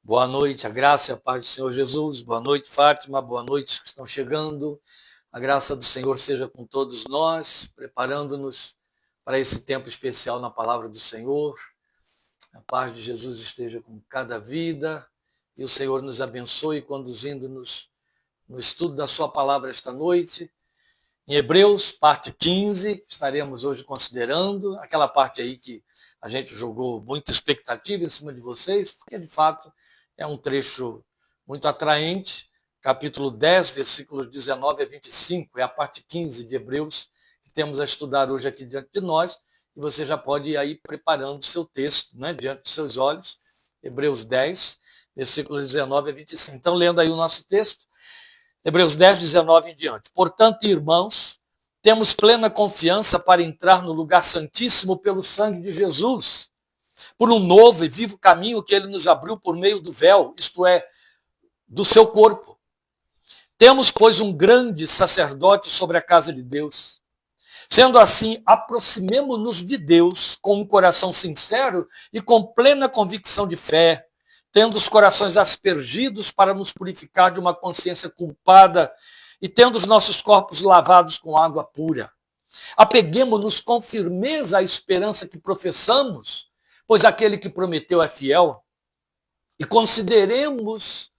Boa noite, a graça e a paz do Senhor Jesus. Boa noite, Fátima. Boa noite, os que estão chegando. A graça do Senhor seja com todos nós, preparando-nos para esse tempo especial na palavra do Senhor. A paz de Jesus esteja com cada vida e o Senhor nos abençoe, conduzindo-nos no estudo da sua palavra esta noite. Em Hebreus, parte 15, estaremos hoje considerando aquela parte aí que a gente jogou muita expectativa em cima de vocês, porque de fato é um trecho muito atraente. Capítulo 10, versículos 19 a 25, é a parte 15 de Hebreus que temos a estudar hoje aqui diante de nós, e você já pode ir aí preparando o seu texto, né, diante dos seus olhos. Hebreus 10, versículos 19 a 25. Então, lendo aí o nosso texto, Hebreus 10, 19 em diante. Portanto, irmãos, temos plena confiança para entrar no lugar santíssimo pelo sangue de Jesus, por um novo e vivo caminho que ele nos abriu por meio do véu, isto é, do seu corpo. Temos, pois, um grande sacerdote sobre a casa de Deus. Sendo assim, aproximemo-nos de Deus com um coração sincero e com plena convicção de fé, tendo os corações aspergidos para nos purificar de uma consciência culpada e tendo os nossos corpos lavados com água pura. Apeguemo-nos com firmeza à esperança que professamos, pois aquele que prometeu é fiel, e consideremos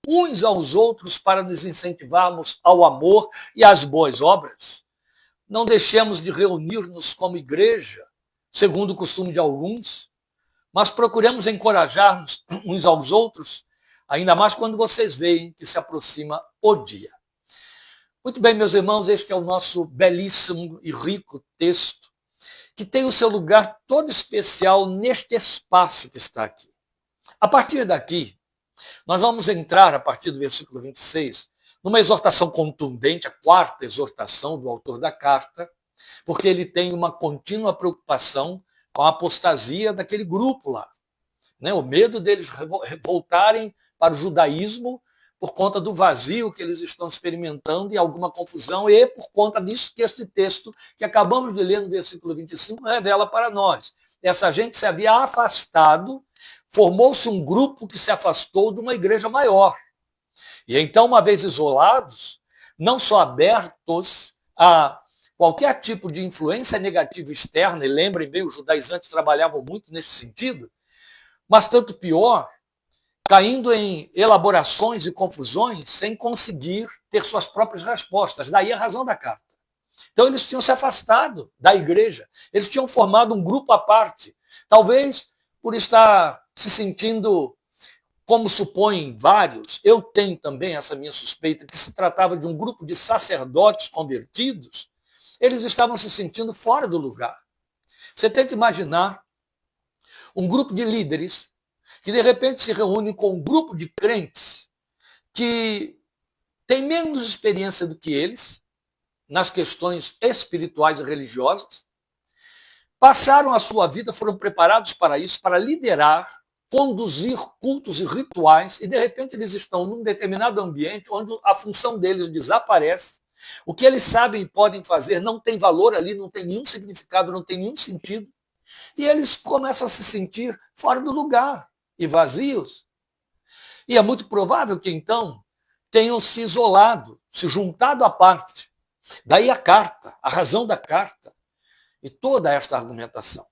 uns aos outros para nos incentivarmos ao amor e às boas obras. Não deixemos de reunir-nos como igreja, segundo o costume de alguns, mas procuremos encorajar-nos uns aos outros, ainda mais quando vocês veem que se aproxima o dia. Muito bem, meus irmãos, este é o nosso belíssimo e rico texto, que tem o seu lugar todo especial neste espaço que está aqui. A partir daqui, nós vamos entrar, a partir do versículo 26, numa exortação contundente, a quarta exortação do autor da carta, porque ele tem uma contínua preocupação com a apostasia daquele grupo lá, né? O medo deles voltarem para o judaísmo por conta do vazio que eles estão experimentando e alguma confusão, e por conta disso que este texto que acabamos de ler no versículo 25 revela para nós. Essa gente se havia afastado, formou-se um grupo que se afastou de uma igreja maior. E então, uma vez isolados, não só abertos a qualquer tipo de influência negativa externa, e lembrem bem, os judaizantes trabalhavam muito nesse sentido, mas tanto pior, caindo em elaborações e confusões sem conseguir ter suas próprias respostas. Daí a razão da carta. Então eles tinham se afastado da igreja, eles tinham formado um grupo à parte, talvez por estar se sentindo, como supõem vários, eu tenho também essa minha suspeita, que se tratava de um grupo de sacerdotes convertidos, eles estavam se sentindo fora do lugar. Você tenta imaginar um grupo de líderes que de repente se reúne com um grupo de crentes que tem menos experiência do que eles nas questões espirituais e religiosas, passaram a sua vida, foram preparados para isso, para liderar, conduzir cultos e rituais, e de repente eles estão num determinado ambiente onde a função deles desaparece, o que eles sabem e podem fazer não tem valor ali, não tem nenhum significado, não tem nenhum sentido, e eles começam a se sentir fora do lugar e vazios. E é muito provável que então tenham se isolado, se juntado à parte. Daí a carta, a razão da carta e toda esta argumentação.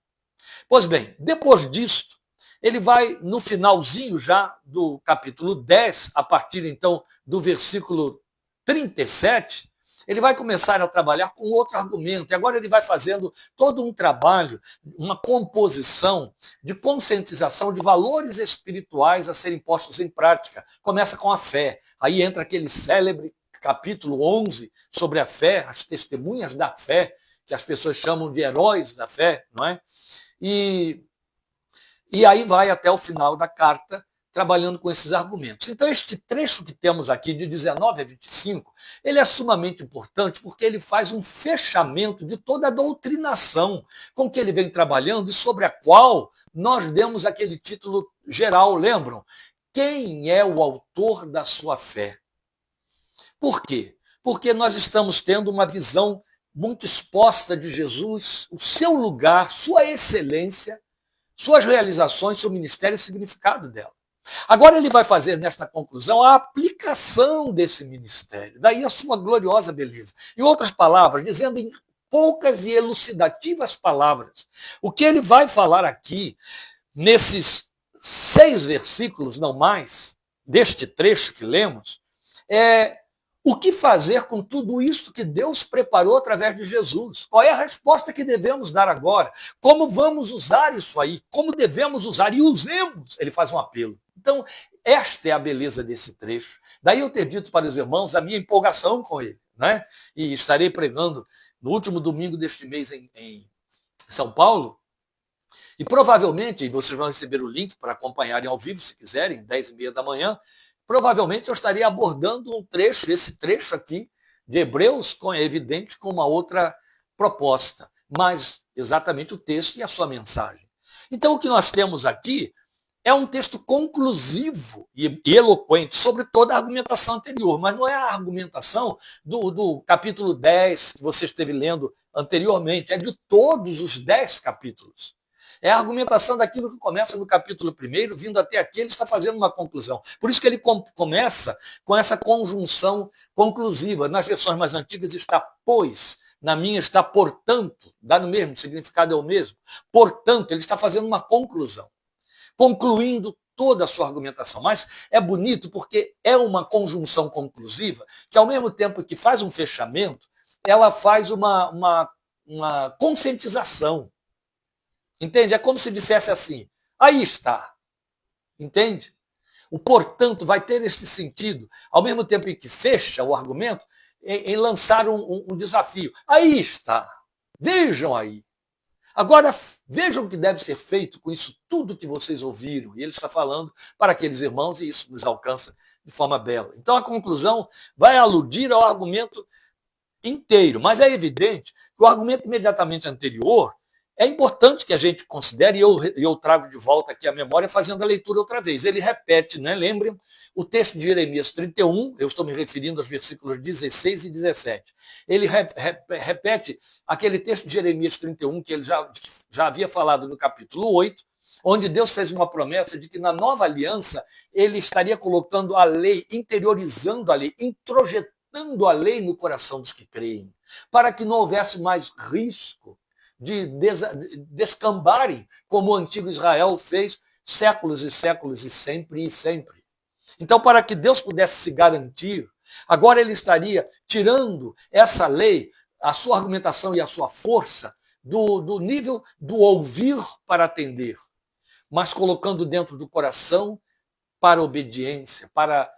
Pois bem, depois disto, ele vai no finalzinho já do capítulo 10, a partir então do versículo 37, ele vai começar a trabalhar com outro argumento. E agora ele vai fazendo todo um trabalho, uma composição de conscientização de valores espirituais a serem postos em prática. Começa com a fé. Aí entra aquele célebre capítulo 11 sobre a fé, as testemunhas da fé, que as pessoas chamam de heróis da fé, não é? E aí vai até o final da carta, trabalhando com esses argumentos. Então, este trecho que temos aqui, de 19 a 25, ele é sumamente importante porque ele faz um fechamento de toda a doutrinação com que ele vem trabalhando e sobre a qual nós demos aquele título geral, lembram? Quem é o autor da sua fé? Por quê? Porque nós estamos tendo uma visão muito exposta de Jesus, o seu lugar, sua excelência, suas realizações, seu ministério e o significado dela. Agora ele vai fazer nesta conclusão a aplicação desse ministério, daí a sua gloriosa beleza. Em outras palavras, dizendo em poucas e elucidativas palavras, o que ele vai falar aqui, nesses 6 versículos, não mais, deste trecho que lemos, é o que fazer com tudo isso que Deus preparou através de Jesus? Qual é a resposta que devemos dar agora? Como vamos usar isso aí? Como devemos usar? E usemos. Ele faz um apelo. Então, esta é a beleza desse trecho. Daí eu ter dito para os irmãos a minha empolgação com ele, né? E estarei pregando no último domingo deste mês em São Paulo. E provavelmente, vocês vão receber o link para acompanharem ao vivo, se quiserem, 10h30 da manhã, provavelmente eu estaria abordando um trecho, esse trecho aqui, de Hebreus, é evidente, com uma outra proposta, mas exatamente o texto e a sua mensagem. Então, o que nós temos aqui é um texto conclusivo e eloquente sobre toda a argumentação anterior, mas não é a argumentação do capítulo 10 que você esteve lendo anteriormente, é de todos os 10 capítulos. É a argumentação daquilo que começa no capítulo 1, vindo até aqui, ele está fazendo uma conclusão. Por isso que ele começa com essa conjunção conclusiva. Nas versões mais antigas está pois, na minha está portanto, dá no mesmo, o significado é o mesmo. Portanto, ele está fazendo uma conclusão, concluindo toda a sua argumentação. Mas é bonito porque é uma conjunção conclusiva que, ao mesmo tempo que faz um fechamento, ela faz uma conscientização. Entende? É como se dissesse assim, aí está. Entende? O portanto vai ter esse sentido, ao mesmo tempo em que fecha o argumento, em lançar um desafio. Aí está. Vejam aí. Agora, vejam o que deve ser feito com isso tudo que vocês ouviram. E ele está falando para aqueles irmãos e isso nos alcança de forma bela. Então, a conclusão vai aludir ao argumento inteiro. Mas é evidente que o argumento imediatamente anterior é importante que a gente considere, e eu trago de volta aqui a memória fazendo a leitura outra vez. Ele repete, né? Lembrem, o texto de Jeremias 31, eu estou me referindo aos versículos 16 e 17. Ele repete aquele texto de Jeremias 31 que ele já havia falado no capítulo 8, onde Deus fez uma promessa de que na nova aliança ele estaria colocando a lei, interiorizando a lei, introjetando a lei no coração dos que creem, para que não houvesse mais risco de descambarem, como o antigo Israel fez séculos e séculos e sempre. Então, para que Deus pudesse se garantir, agora ele estaria tirando essa lei, a sua argumentação e a sua força, do nível do ouvir para atender, mas colocando dentro do coração para obediência, para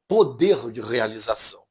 poder de realização.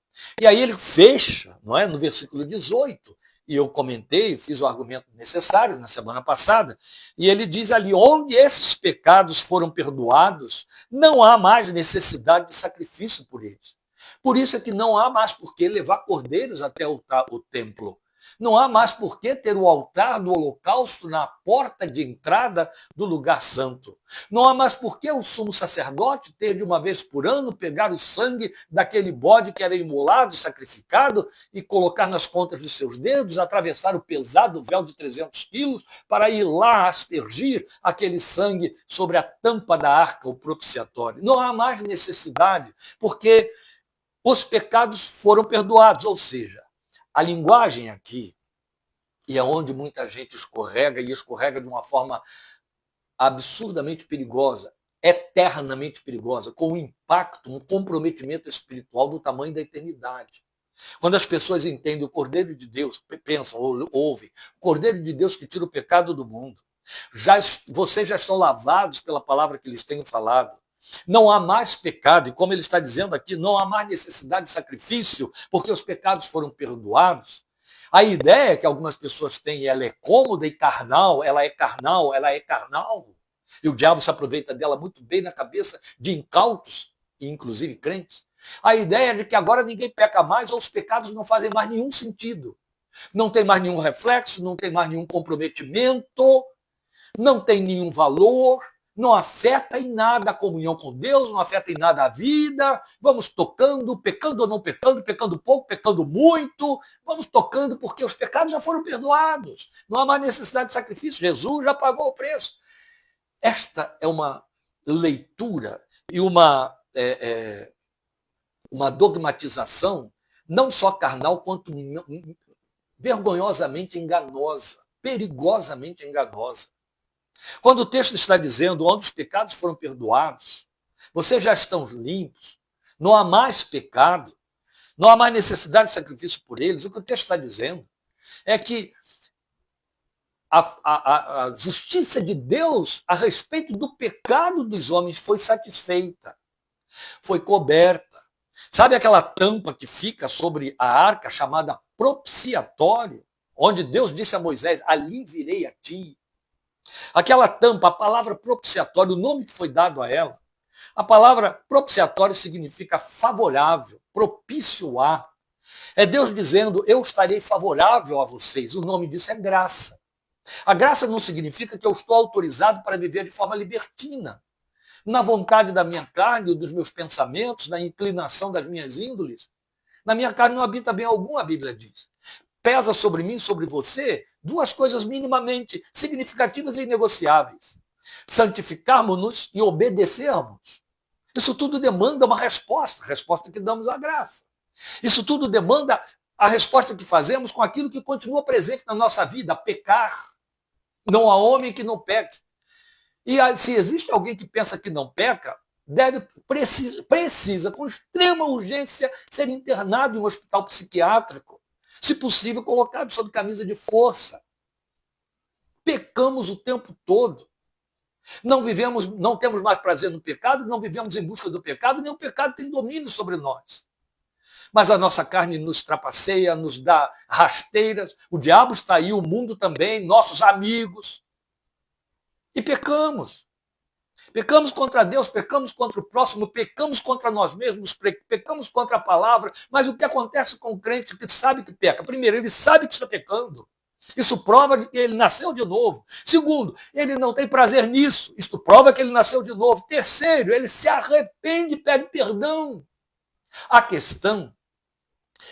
E aí ele fecha, não é, no versículo 18, e eu comentei, fiz o argumento necessário na semana passada, e ele diz ali, onde esses pecados foram perdoados, não há mais necessidade de sacrifício por eles. Por isso é que não há mais por que levar cordeiros até o templo. Não há mais por que ter o altar do holocausto na porta de entrada do lugar santo. Não há mais por que o sumo sacerdote ter de uma vez por ano pegar o sangue daquele bode que era imolado, sacrificado, e colocar nas pontas de seus dedos, atravessar o pesado véu de 300 quilos para ir lá aspergir aquele sangue sobre a tampa da arca, o propiciatório. Não há mais necessidade, porque os pecados foram perdoados, ou seja, a linguagem aqui, e é onde muita gente escorrega, e escorrega de uma forma absurdamente perigosa, eternamente perigosa, com um impacto, um comprometimento espiritual do tamanho da eternidade. Quando as pessoas entendem o Cordeiro de Deus, pensam, ouvem, o Cordeiro de Deus que tira o pecado do mundo, vocês já estão lavados pela palavra que lhes tenho falado. Não há mais pecado, e como ele está dizendo aqui, não há mais necessidade de sacrifício, porque os pecados foram perdoados. A ideia que algumas pessoas têm, ela é cômoda e carnal, ela é carnal, ela é carnal. E o diabo se aproveita dela muito bem na cabeça de incautos, e inclusive crentes. A ideia é de que agora ninguém peca mais, ou os pecados não fazem mais nenhum sentido. Não tem mais nenhum reflexo, não tem mais nenhum comprometimento, não tem nenhum valor, não afeta em nada a comunhão com Deus, não afeta em nada a vida, vamos tocando, pecando ou não pecando, pecando pouco, pecando muito, vamos tocando porque os pecados já foram perdoados, não há mais necessidade de sacrifício, Jesus já pagou o preço. Esta é uma leitura e uma dogmatização não só carnal, quanto vergonhosamente enganosa, perigosamente enganosa. Quando o texto está dizendo onde os pecados foram perdoados, vocês já estão limpos, não há mais pecado, não há mais necessidade de sacrifício por eles, o que o texto está dizendo é que a justiça de Deus a respeito do pecado dos homens foi satisfeita, foi coberta. Sabe aquela tampa que fica sobre a arca chamada propiciatório, onde Deus disse a Moisés, ali virei a ti. Aquela tampa, a palavra propiciatório, o nome que foi dado a ela, a palavra propiciatório significa favorável, propício a. É Deus dizendo, eu estarei favorável a vocês. O nome disso é graça. A graça não significa que eu estou autorizado para viver de forma libertina, na vontade da minha carne, dos meus pensamentos, na inclinação das minhas índoles. Na minha carne não habita bem algum, a Bíblia diz. Pesa sobre mim, sobre você, duas coisas minimamente significativas e inegociáveis. Santificarmos-nos e obedecermos. Isso tudo demanda uma resposta, a resposta que damos à graça. Isso tudo demanda a resposta que fazemos com aquilo que continua presente na nossa vida, pecar. Não há homem que não peque. E se existe alguém que pensa que não peca, precisa com extrema urgência, ser internado em um hospital psiquiátrico. Se possível, colocado sob camisa de força. Pecamos o tempo todo. Não temos mais prazer no pecado, não vivemos em busca do pecado, nem o pecado tem domínio sobre nós. Mas a nossa carne nos trapaceia, nos dá rasteiras, o diabo está aí, o mundo também, nossos amigos. E pecamos. Pecamos contra Deus, pecamos contra o próximo, pecamos contra nós mesmos, pecamos contra a palavra. Mas o que acontece com o crente que sabe que peca? Primeiro, ele sabe que está pecando. Isso prova que ele nasceu de novo. Segundo, ele não tem prazer nisso. Isso prova que ele nasceu de novo. Terceiro, ele se arrepende e pede perdão. A questão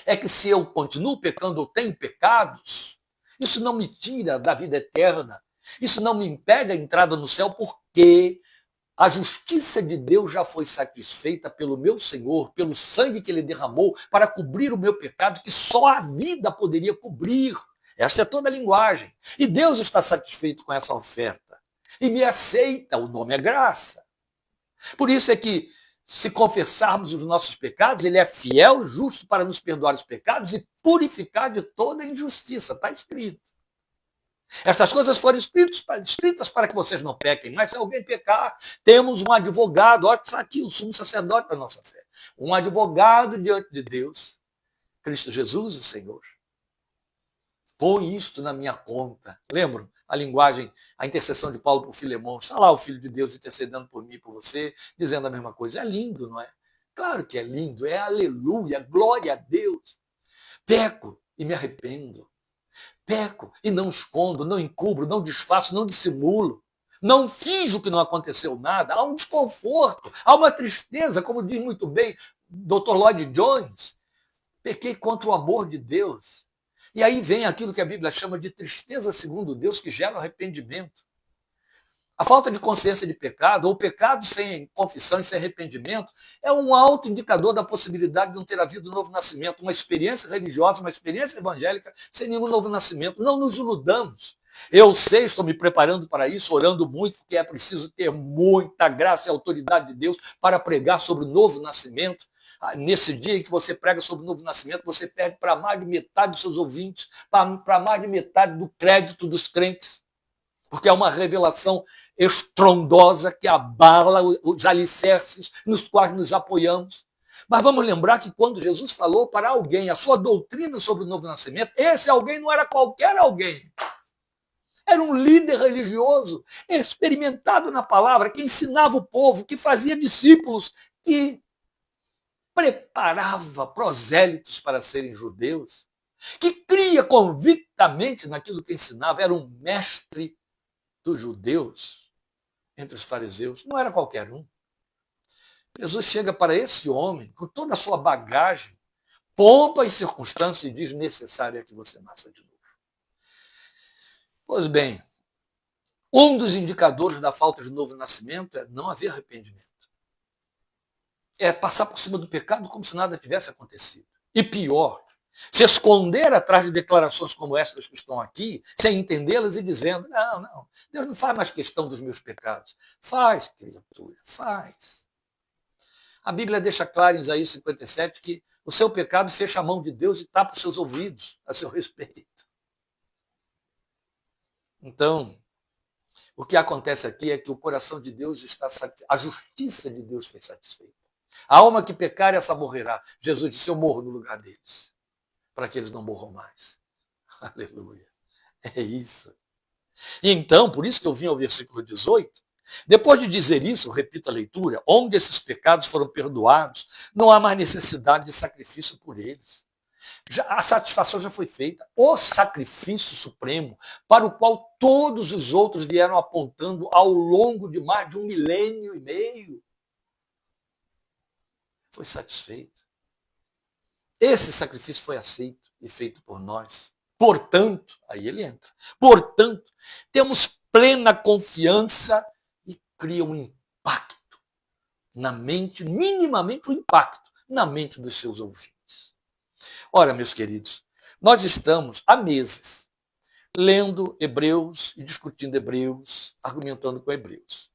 é que se eu continuo pecando ou tenho pecados, isso não me tira da vida eterna. Isso não me impede a entrada no céu, porque a justiça de Deus já foi satisfeita pelo meu Senhor, pelo sangue que ele derramou para cobrir o meu pecado, que só a vida poderia cobrir. Esta é toda a linguagem. E Deus está satisfeito com essa oferta. E me aceita, o nome é graça. Por isso é que, se confessarmos os nossos pecados, ele é fiel e justo para nos perdoar os pecados e purificar de toda injustiça. Está escrito. Estas coisas foram escritas para que vocês não pequem, mas se alguém pecar, temos um advogado, olha está aqui, o sumo sacerdote da nossa fé, um advogado diante de Deus, Cristo Jesus, o Senhor. Põe isto na minha conta. Lembram a linguagem, a intercessão de Paulo por Filemão? Está lá o Filho de Deus intercedendo por mim e por você, dizendo a mesma coisa. É lindo, não é? Claro que é lindo, é aleluia, glória a Deus. Peco e me arrependo. Peco e não escondo, não encubro, não disfarço, não dissimulo. Não finjo que não aconteceu nada. Há um desconforto, há uma tristeza, como diz muito bem Dr. Lloyd Jones. Pequei contra o amor de Deus. E aí vem aquilo que a Bíblia chama de tristeza segundo Deus, que gera arrependimento. A falta de consciência de pecado, ou pecado sem confissão e sem arrependimento, é um alto indicador da possibilidade de não ter havido um novo nascimento, uma experiência religiosa, uma experiência evangélica sem nenhum novo nascimento. Não nos iludamos. Eu sei, estou me preparando para isso, orando muito, porque é preciso ter muita graça e autoridade de Deus para pregar sobre o novo nascimento. Nesse dia em que você prega sobre o novo nascimento, você perde para mais de metade dos seus ouvintes, para mais de metade do crédito dos crentes. Porque é uma revelação estrondosa que abala os alicerces nos quais nos apoiamos. Mas vamos lembrar que quando Jesus falou para alguém a sua doutrina sobre o novo nascimento, esse alguém não era qualquer alguém. Era um líder religioso, experimentado na palavra, que ensinava o povo, que fazia discípulos, que preparava prosélitos para serem judeus, que cria convictamente naquilo que ensinava, era um mestre dos judeus, entre os fariseus, não era qualquer um. Jesus chega para esse homem, com toda a sua bagagem, pompa e circunstância, e diz: necessário é que você nasça de novo. Pois bem, Um dos indicadores da falta de novo nascimento é não haver arrependimento. É passar por cima do pecado como se nada tivesse acontecido. E pior, se esconder atrás de declarações como estas que estão aqui, sem entendê-las e dizendo, não, Deus não faz mais questão dos meus pecados. Faz, criatura, faz. A Bíblia deixa claro em Isaías 57 que o seu pecado fecha a mão de Deus e tapa os seus ouvidos a seu respeito. Então, o que acontece aqui é que o coração de Deus está satisfeito, a justiça de Deus foi satisfeita. A alma que pecar, essa morrerá. Jesus disse, eu morro no lugar deles, para que eles não morram mais. Aleluia. É isso. E então, por isso que eu vim ao versículo 18, depois de dizer isso, repito a leitura, onde esses pecados foram perdoados, não há mais necessidade de sacrifício por eles. A satisfação já foi feita. O sacrifício supremo, para o qual todos os outros vieram apontando ao longo de mais de 1,5 milênio, foi satisfeito. Esse sacrifício foi aceito e feito por nós. Portanto, aí ele entra. Portanto, temos plena confiança e cria um impacto na mente, minimamente um impacto na mente dos seus ouvintes. Ora, meus queridos, nós estamos há meses lendo Hebreus e discutindo Hebreus, argumentando com Hebreus.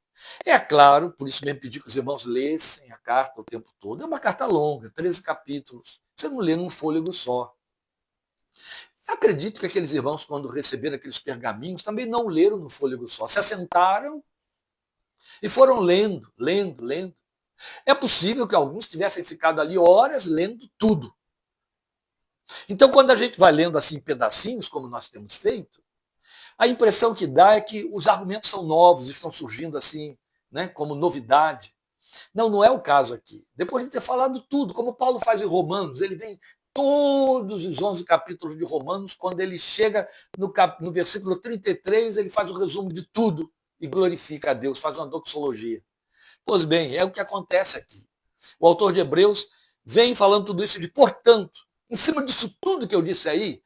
É claro, por isso mesmo pedi que os irmãos lessem a carta o tempo todo. É uma carta longa, 13 capítulos. Você não lê num fôlego só. Acredito que aqueles irmãos, quando receberam aqueles pergaminhos, também não leram no fôlego só. Se assentaram e foram lendo. É possível que alguns tivessem ficado ali horas lendo tudo. Então, quando a gente vai lendo assim em pedacinhos, como nós temos feito, a impressão que dá é que os argumentos são novos, estão surgindo assim, né, como novidade. Não é o caso aqui. Depois de ter falado tudo, como Paulo faz em Romanos, ele vem todos os 11 capítulos de Romanos, quando ele chega no versículo 33, ele faz o resumo de tudo e glorifica a Deus, faz uma doxologia. Pois bem, é o que acontece aqui. O autor de Hebreus vem falando tudo isso de, portanto, em cima disso tudo que eu disse aí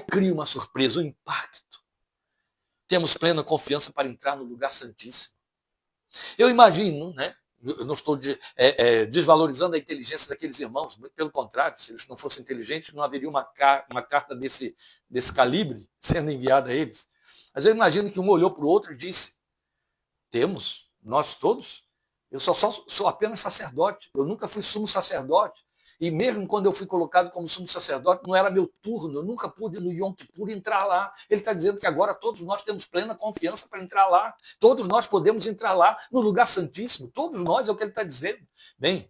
cria uma surpresa, um impacto. Temos plena confiança para entrar no lugar santíssimo. Eu imagino, né? Eu não estou desvalorizando a inteligência daqueles irmãos, muito pelo contrário, se eles não fossem inteligentes, não haveria uma carta desse calibre sendo enviada a eles. Mas eu imagino que um olhou para o outro e disse, temos, nós todos, eu sou apenas sacerdote, eu nunca fui sumo sacerdote. E mesmo quando eu fui colocado como sumo sacerdote, não era meu turno, eu nunca pude no Yom Kippur entrar lá. Ele está dizendo que agora todos nós temos plena confiança para entrar lá. Todos nós podemos entrar lá no lugar santíssimo. Todos nós, é o que ele está dizendo. Bem,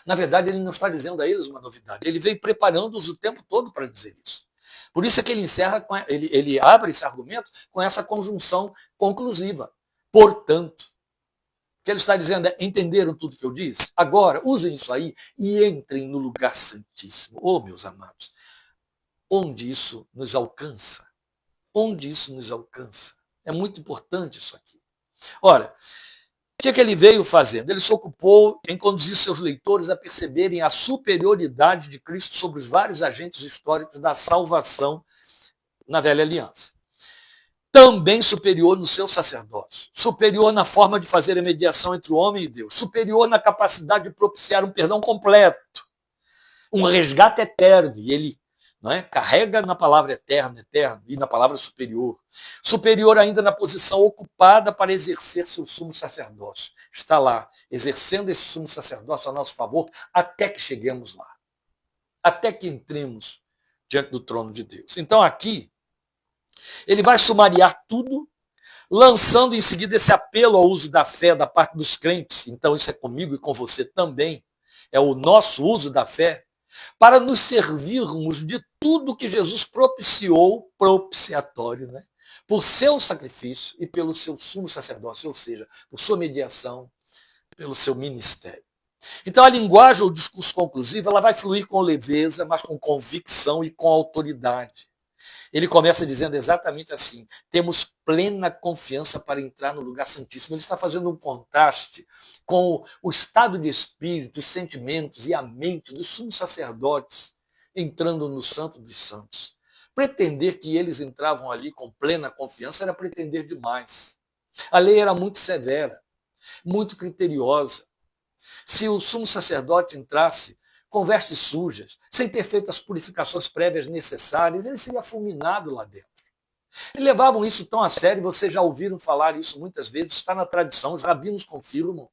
na verdade, ele não está dizendo a eles uma novidade. Ele vem preparando-os o tempo todo para dizer isso. Por isso é que ele encerra, ele abre esse argumento com essa conjunção conclusiva. Portanto, o que ele está dizendo é, entenderam tudo que eu disse? Agora, usem isso aí e entrem no lugar santíssimo. Oh, meus amados, onde isso nos alcança? Onde isso nos alcança? É muito importante isso aqui. Ora, o que ele veio fazendo? Ele se ocupou em conduzir seus leitores a perceberem a superioridade de Cristo sobre os vários agentes históricos da salvação na velha aliança. Também superior no seu sacerdócio, superior na forma de fazer a mediação entre o homem e Deus, superior na capacidade de propiciar um perdão completo, um resgate eterno, e ele carrega na palavra eterno, e na palavra superior. Superior ainda na posição ocupada para exercer seu sumo sacerdócio. Está lá, exercendo esse sumo sacerdócio a nosso favor, até que cheguemos lá. Até que entremos diante do trono de Deus. Então aqui, ele vai sumariar tudo, lançando em seguida esse apelo ao uso da fé da parte dos crentes. Então isso é comigo e com você também. É o nosso uso da fé para nos servirmos de tudo que Jesus propiciou, propiciatório, né? Por seu sacrifício e pelo seu sumo sacerdócio, ou seja, por sua mediação, pelo seu ministério. Então a linguagem ou o discurso conclusivo ela vai fluir com leveza, mas com convicção e com autoridade. Ele começa dizendo exatamente assim, temos plena confiança para entrar no lugar santíssimo. Ele está fazendo um contraste com o estado de espírito, os sentimentos e a mente dos sumos sacerdotes entrando no Santo dos Santos. Pretender que eles entravam ali com plena confiança era pretender demais. A lei era muito severa, muito criteriosa. Se o sumo sacerdote entrasse com vestes sujas, sem ter feito as purificações prévias necessárias, ele seria fulminado lá dentro. E levavam isso tão a sério, vocês já ouviram falar isso muitas vezes, está na tradição, os rabinos confirmam.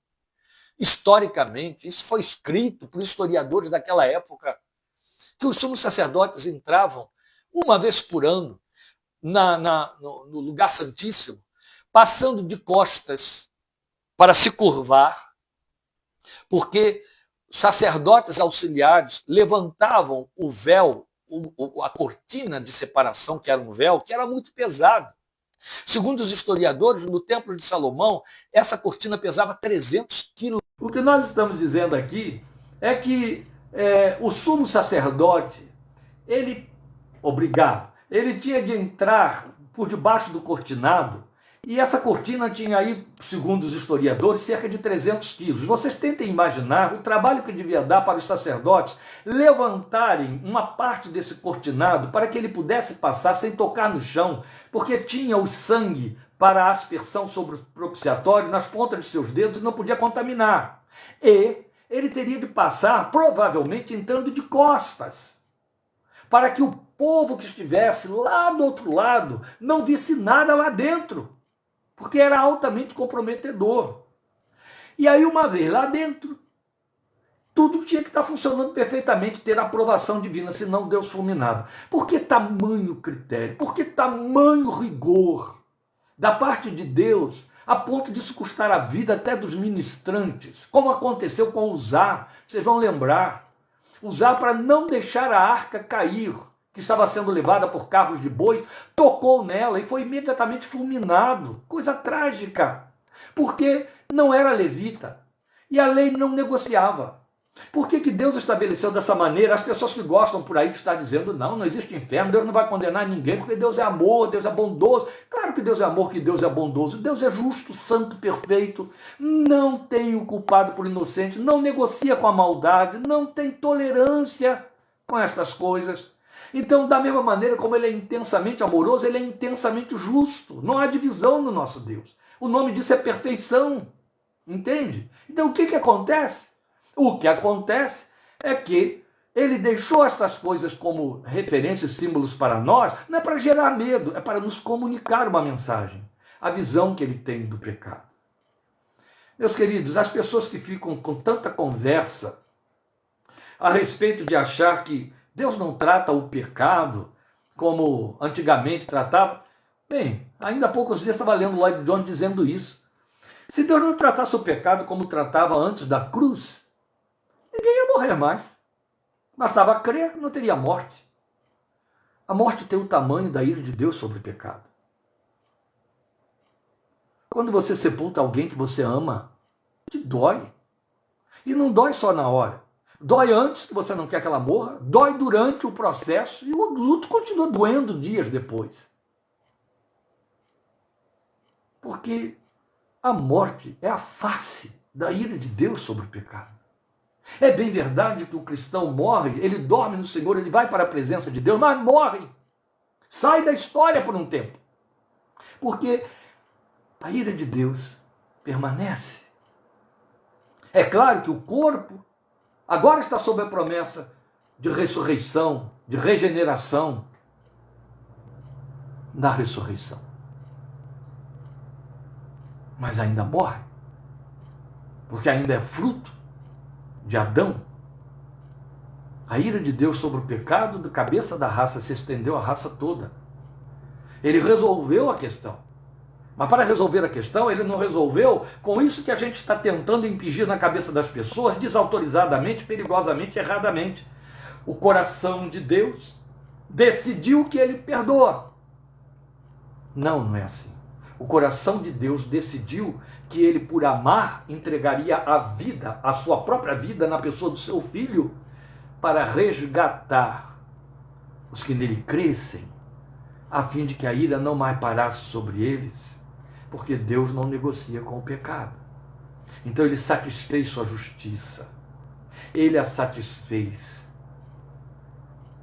Historicamente, isso foi escrito por historiadores daquela época, que os sumos sacerdotes entravam uma vez por ano no lugar santíssimo, passando de costas para se curvar, porque sacerdotes auxiliares levantavam o véu, a cortina de separação, que era um véu, que era muito pesado. Segundo os historiadores, no Templo de Salomão, essa cortina pesava 300 quilos. O que nós estamos dizendo aqui é que o sumo sacerdote, ele tinha de entrar por debaixo do cortinado, e essa cortina tinha aí, segundo os historiadores, cerca de 300 quilos. Vocês tentem imaginar o trabalho que devia dar para os sacerdotes levantarem uma parte desse cortinado para que ele pudesse passar sem tocar no chão, porque tinha o sangue para a aspersão sobre o propiciatório nas pontas de seus dedos e não podia contaminar. E ele teria de passar, provavelmente, entrando de costas, para que o povo que estivesse lá do outro lado não visse nada lá dentro, porque era altamente comprometedor. E aí, uma vez lá dentro, tudo tinha que estar funcionando perfeitamente, ter a aprovação divina, senão Deus fulminava. Por que tamanho critério? Por que tamanho rigor da parte de Deus, a ponto disso custar a vida até dos ministrantes, como aconteceu com Uzá? Vocês vão lembrar. Uzá, para não deixar a arca cair, que estava sendo levada por carros de boi, tocou nela e foi imediatamente fulminado. Coisa trágica, porque não era levita e a lei não negociava. Por que Deus estabeleceu dessa maneira? As pessoas que gostam por aí de estar dizendo não existe inferno, Deus não vai condenar ninguém, porque Deus é amor, Deus é bondoso. Claro que Deus é amor, que Deus é bondoso. Deus é justo, santo, perfeito, não tem o culpado por inocente, não negocia com a maldade, não tem tolerância com estas coisas. Então, da mesma maneira como ele é intensamente amoroso, ele é intensamente justo. Não há divisão no nosso Deus. O nome disso é perfeição. Entende? Então, o que acontece? O que acontece é que ele deixou estas coisas como referências, símbolos para nós, não é para gerar medo, é para nos comunicar uma mensagem, a visão que ele tem do pecado. Meus queridos, as pessoas que ficam com tanta conversa a respeito de achar que Deus não trata o pecado como antigamente tratava, bem, ainda há poucos dias estava lendo Lloyd Jones dizendo isso. Se Deus não tratasse o pecado como tratava antes da cruz, ninguém ia morrer mais. Bastava crer, não teria morte. A morte tem o tamanho da ira de Deus sobre o pecado. Quando você sepulta alguém que você ama, te dói. E não dói só na hora. Dói antes, que você não quer que ela morra, dói durante o processo e o luto continua doendo dias depois. Porque a morte é a face da ira de Deus sobre o pecado. É bem verdade que o cristão morre, ele dorme no Senhor, ele vai para a presença de Deus, mas morre. Sai da história por um tempo. Porque a ira de Deus permanece. É claro que o corpo agora está sob a promessa de ressurreição, de regeneração da ressurreição. Mas ainda morre, porque ainda é fruto de Adão. A ira de Deus sobre o pecado da cabeça da raça se estendeu à raça toda. Ele resolveu a questão. Mas para resolver a questão, ele não resolveu com isso que a gente está tentando impingir na cabeça das pessoas, desautorizadamente, perigosamente, erradamente. O coração de Deus decidiu que ele perdoa. Não é assim. O coração de Deus decidiu que ele, por amar, entregaria a vida, a sua própria vida, na pessoa do seu filho, para resgatar os que nele crescem, a fim de que a ira não mais parasse sobre eles, porque Deus não negocia com o pecado. Então ele satisfez sua justiça, ele a satisfez.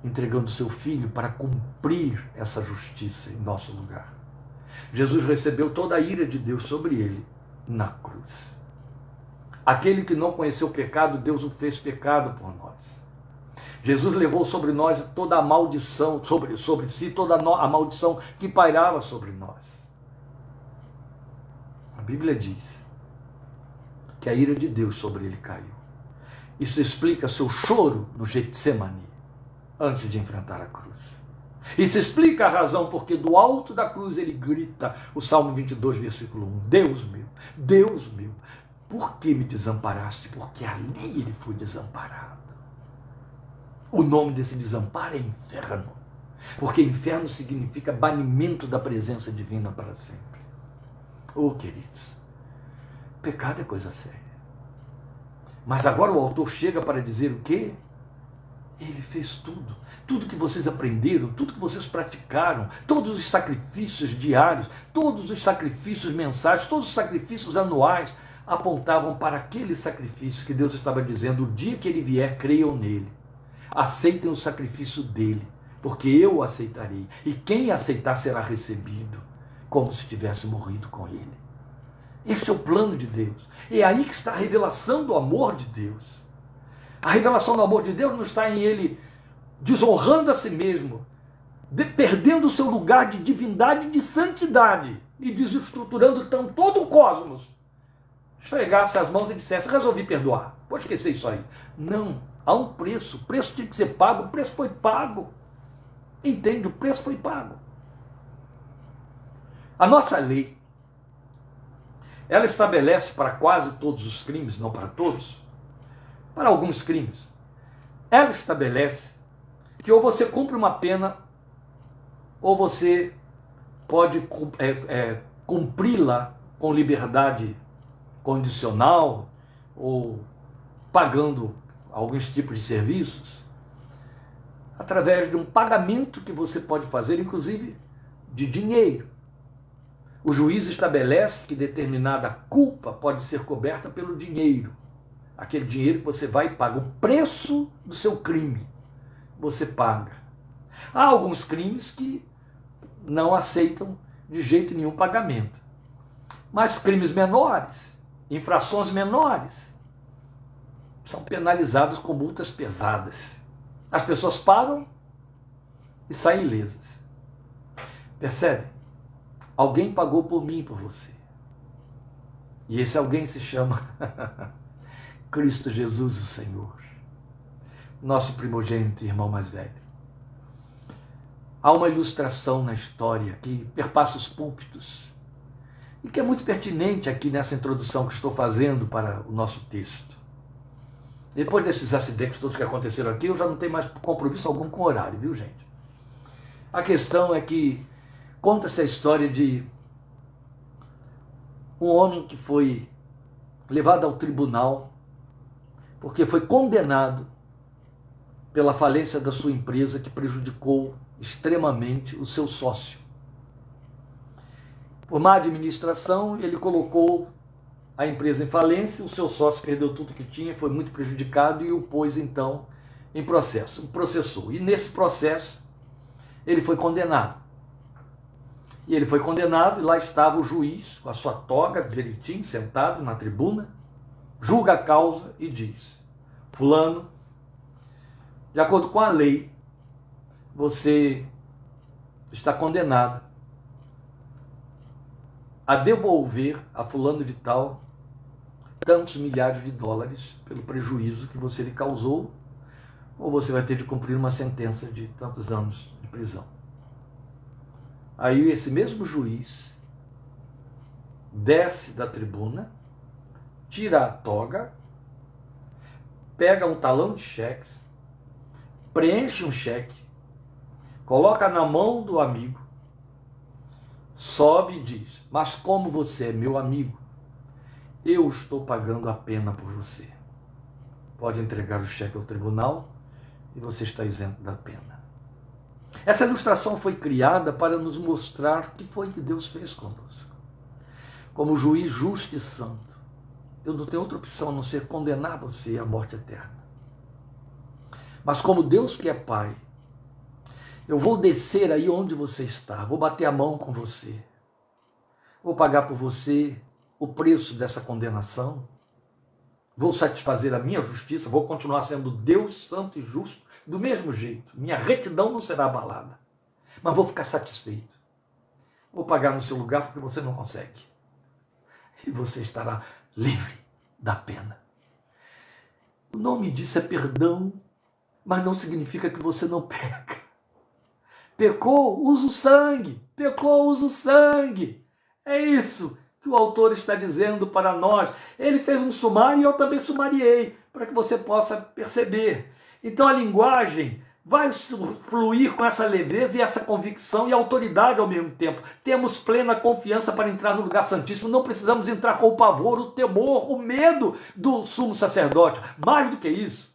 entregando seu Filho para cumprir essa justiça em nosso lugar. Jesus recebeu toda a ira de Deus sobre ele na cruz. Aquele que não conheceu o pecado, Deus o fez pecado por nós. Jesus levou sobre nós toda a maldição, sobre si toda a maldição que pairava sobre nós. A Bíblia diz que a ira de Deus sobre ele caiu. Isso explica seu choro no Getsemane, antes de enfrentar a cruz. Isso explica a razão porque do alto da cruz ele grita, o Salmo 22, versículo 1, Deus meu, por que me desamparaste? Porque ali ele foi desamparado. O nome desse desamparo é inferno, porque inferno significa banimento da presença divina para sempre. Oh, queridos, pecado é coisa séria. Mas agora o autor chega para dizer o quê? Ele fez tudo. Tudo que vocês aprenderam, tudo que vocês praticaram, todos os sacrifícios diários, todos os sacrifícios mensais, todos os sacrifícios anuais, apontavam para aquele sacrifício que Deus estava dizendo: o dia que ele vier, creiam nele. Aceitem o sacrifício dele, porque eu o aceitarei. E quem aceitar será recebido, como se tivesse morrido com ele. Este é o plano de Deus. É aí que está a revelação do amor de Deus. A revelação do amor de Deus não está em ele desonrando a si mesmo, perdendo o seu lugar de divindade e de santidade e desestruturando então todo o cosmos. Esfregasse as mãos e dissesse: resolvi perdoar, pode esquecer isso aí. Não, há um preço, o preço tinha que ser pago, o preço foi pago. Entende? O preço foi pago. A nossa lei, ela estabelece para quase todos os crimes, não para todos, para alguns crimes, ela estabelece que ou você cumpre uma pena, ou você pode cumpri-la com liberdade condicional, ou pagando alguns tipos de serviços, através de um pagamento que você pode fazer, inclusive de dinheiro. O juiz estabelece que determinada culpa pode ser coberta pelo dinheiro. Aquele dinheiro que você vai e paga. O preço do seu crime, você paga. Há alguns crimes que não aceitam de jeito nenhum pagamento. Mas crimes menores, infrações menores, são penalizados com multas pesadas. As pessoas pagam e saem ilesas. Percebe? Alguém pagou por mim e por você. E esse alguém se chama Cristo Jesus, o Senhor, nosso primogênito e irmão mais velho. Há uma ilustração na história que perpassa os púlpitos e que é muito pertinente aqui nessa introdução que estou fazendo para o nosso texto. Depois desses acidentes todos que aconteceram aqui, eu já não tenho mais compromisso algum com o horário, viu, gente? A questão é que conta-se a história de um homem que foi levado ao tribunal porque foi condenado pela falência da sua empresa que prejudicou extremamente o seu sócio. Por má administração, ele colocou a empresa em falência, o seu sócio perdeu tudo que tinha, foi muito prejudicado e o pôs então em processo, processou. E nesse processo ele foi condenado. E ele foi condenado e lá estava o juiz, com a sua toga direitinho, sentado na tribuna, julga a causa e diz: fulano, de acordo com a lei, você está condenado a devolver a fulano de tal tantos milhares de dólares pelo prejuízo que você lhe causou, ou você vai ter de cumprir uma sentença de tantos anos de prisão. Aí esse mesmo juiz desce da tribuna, tira a toga, pega um talão de cheques, preenche um cheque, coloca na mão do amigo, sobe e diz: mas como você é meu amigo, eu estou pagando a pena por você. Pode entregar o cheque ao tribunal e você está isento da pena. Essa ilustração foi criada para nos mostrar o que foi que Deus fez conosco. Como juiz justo e santo, eu não tenho outra opção a não ser condenar você à morte eterna. Mas como Deus que é Pai, Eu vou descer aí onde você está, vou bater a mão com você, vou pagar por você o preço dessa condenação, vou satisfazer a minha justiça, vou continuar sendo Deus santo e justo do mesmo jeito. Minha retidão não será abalada, mas vou ficar satisfeito. Vou pagar no seu lugar porque você não consegue. E você estará livre da pena. O nome disso é perdão, mas não significa que você não peca. Pecou, usa o sangue. Pecou, usa o sangue. É isso que o autor está dizendo para nós. Ele fez um sumário e eu também sumariei, para que você possa perceber. Então a linguagem vai fluir com essa leveza e essa convicção e autoridade ao mesmo tempo. Temos plena confiança para entrar no lugar santíssimo. Não precisamos entrar com o pavor, o temor, o medo do sumo sacerdote. Mais do que isso,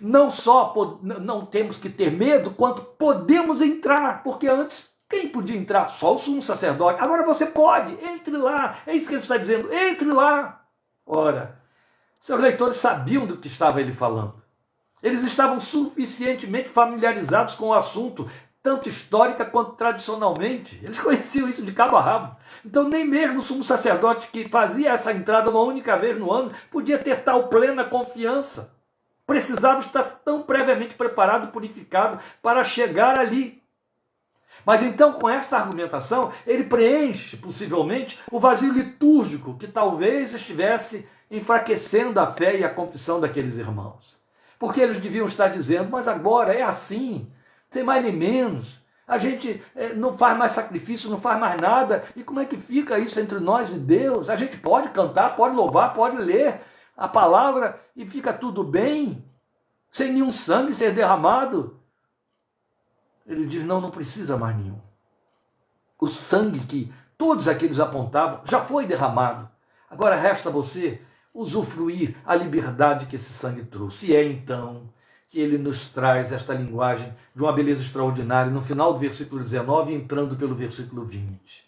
não só não temos que ter medo, quanto podemos entrar, porque antes quem podia entrar? Só o sumo sacerdote. Agora você pode, entre lá. É isso que ele está dizendo, entre lá. Ora, seus leitores sabiam do que estava ele falando. Eles estavam suficientemente familiarizados com o assunto, tanto histórica quanto tradicionalmente. Eles conheciam isso de cabo a rabo. Então nem mesmo o sumo sacerdote que fazia essa entrada uma única vez no ano podia ter tal plena confiança. Precisava estar tão previamente preparado, purificado para chegar ali. Mas então, com esta argumentação, ele preenche, possivelmente, o vazio litúrgico que talvez estivesse enfraquecendo a fé e a confissão daqueles irmãos. Porque eles deviam estar dizendo, mas agora é assim, sem mais nem menos. A gente não faz mais sacrifício, não faz mais nada. E como é que fica isso entre nós e Deus? A gente pode cantar, pode louvar, pode ler a palavra e fica tudo bem, sem nenhum sangue ser derramado. Ele diz, não precisa mais nenhum. O sangue que todos aqueles apontavam já foi derramado. Agora resta você usufruir a liberdade que esse sangue trouxe. E é então que ele nos traz esta linguagem de uma beleza extraordinária no final do versículo 19, entrando pelo versículo 20.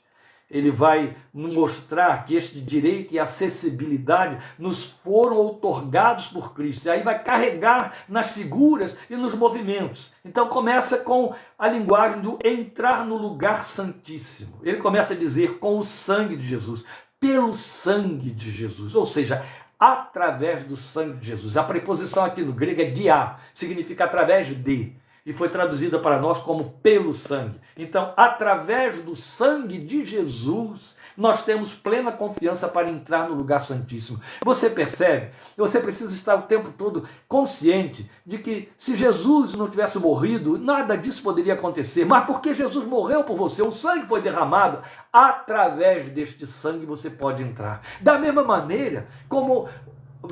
Ele vai nos mostrar que este direito e acessibilidade nos foram outorgados por Cristo. E aí vai carregar nas figuras e nos movimentos. Então começa com a linguagem do entrar no lugar santíssimo. Ele começa a dizer com o sangue de Jesus, pelo sangue de Jesus, ou seja, através do sangue de Jesus. A preposição aqui no grego é dia, significa através de. E foi traduzida para nós como pelo sangue. Então, através do sangue de Jesus, nós temos plena confiança para entrar no lugar santíssimo. Você percebe? Você precisa estar o tempo todo consciente de que se Jesus não tivesse morrido, nada disso poderia acontecer. Mas porque Jesus morreu por você, o sangue foi derramado, através deste sangue você pode entrar. Da mesma maneira como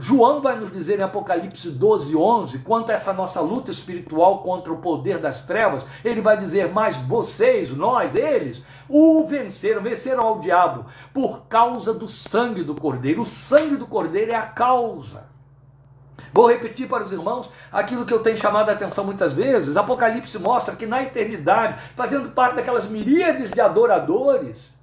João vai nos dizer em Apocalipse 12, 11, quanto a essa nossa luta espiritual contra o poder das trevas, ele vai dizer, mas vocês, nós, eles, o venceram ao diabo, por causa do sangue do Cordeiro. O sangue do Cordeiro é a causa. Vou repetir para os irmãos aquilo que eu tenho chamado a atenção muitas vezes. Apocalipse mostra que na eternidade, fazendo parte daquelas miríades de adoradores,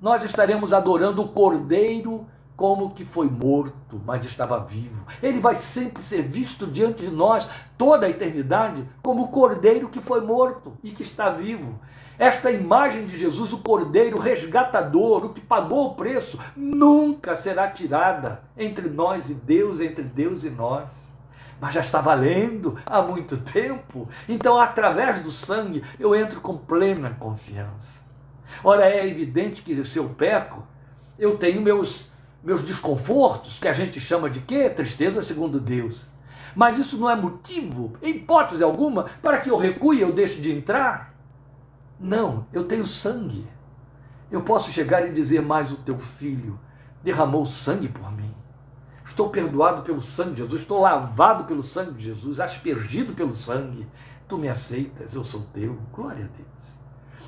nós estaremos adorando o Cordeiro como que foi morto, mas estava vivo. Ele vai sempre ser visto diante de nós, toda a eternidade, como o Cordeiro que foi morto e que está vivo. Esta imagem de Jesus, o Cordeiro resgatador, o que pagou o preço, nunca será tirada entre nós e Deus, entre Deus e nós. Mas já está valendo há muito tempo. Então, através do sangue, eu entro com plena confiança. Ora, é evidente que se eu peco, eu tenho meus desconfortos, que a gente chama de quê? Tristeza segundo Deus. Mas isso não é motivo, em hipótese alguma, para que eu recue e eu deixe de entrar. Não, eu tenho sangue. Eu posso chegar e dizer, mas o teu filho derramou sangue por mim. Estou perdoado pelo sangue de Jesus, estou lavado pelo sangue de Jesus, aspergido pelo sangue. Tu me aceitas, eu sou teu. Glória a Deus.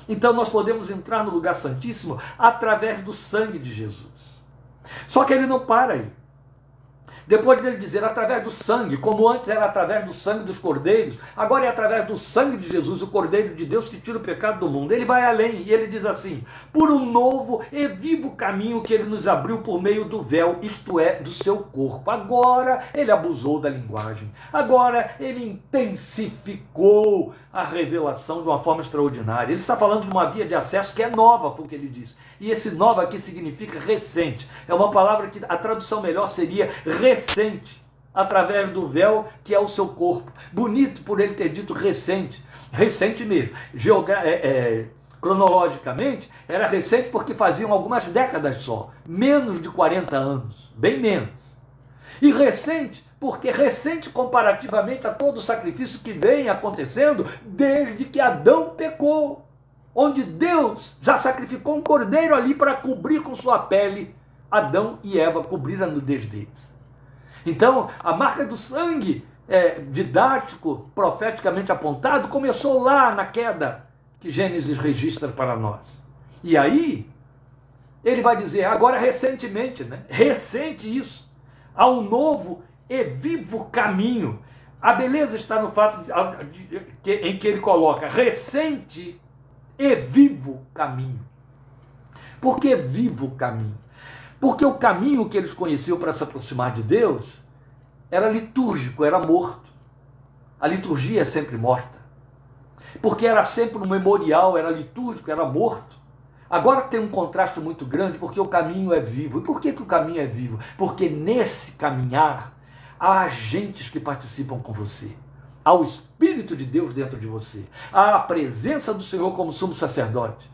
Então nós podemos entrar no lugar santíssimo através do sangue de Jesus. Só que ele não para aí. Depois dele dizer através do sangue, como antes era através do sangue dos cordeiros, agora é através do sangue de Jesus, o Cordeiro de Deus que tira o pecado do mundo. Ele vai além e ele diz assim: por um novo e vivo caminho que ele nos abriu por meio do véu, isto é, do seu corpo. Agora ele abusou da linguagem, agora ele intensificou a revelação de uma forma extraordinária. Ele está falando de uma via de acesso que é nova, foi o que ele disse. E esse nova aqui significa recente. É uma palavra que a tradução melhor seria recente, através do véu que é o seu corpo. Bonito por ele ter dito recente, recente mesmo. Cronologicamente, era recente porque faziam algumas décadas só, menos de 40 anos, bem menos. E recente porque recente comparativamente a todo o sacrifício que vem acontecendo desde que Adão pecou, onde Deus já sacrificou um cordeiro ali para cobrir com sua pele Adão e Eva, cobrir a nudez deles. Então, a marca do sangue, didático, profeticamente apontado, começou lá na queda que Gênesis registra para nós. E aí, ele vai dizer, agora recentemente, né? Recente isso, há um novo e vivo caminho. A beleza está no fato em que ele coloca recente e vivo caminho. Por que vivo caminho? Porque o caminho que eles conheciam para se aproximar de Deus era litúrgico, era morto. A liturgia é sempre morta. Porque era sempre um memorial, era litúrgico, era morto. Agora tem um contraste muito grande porque o caminho é vivo. E por que o caminho é vivo? Porque nesse caminhar há agentes que participam com você. Há o Espírito de Deus dentro de você. Há a presença do Senhor como sumo sacerdote.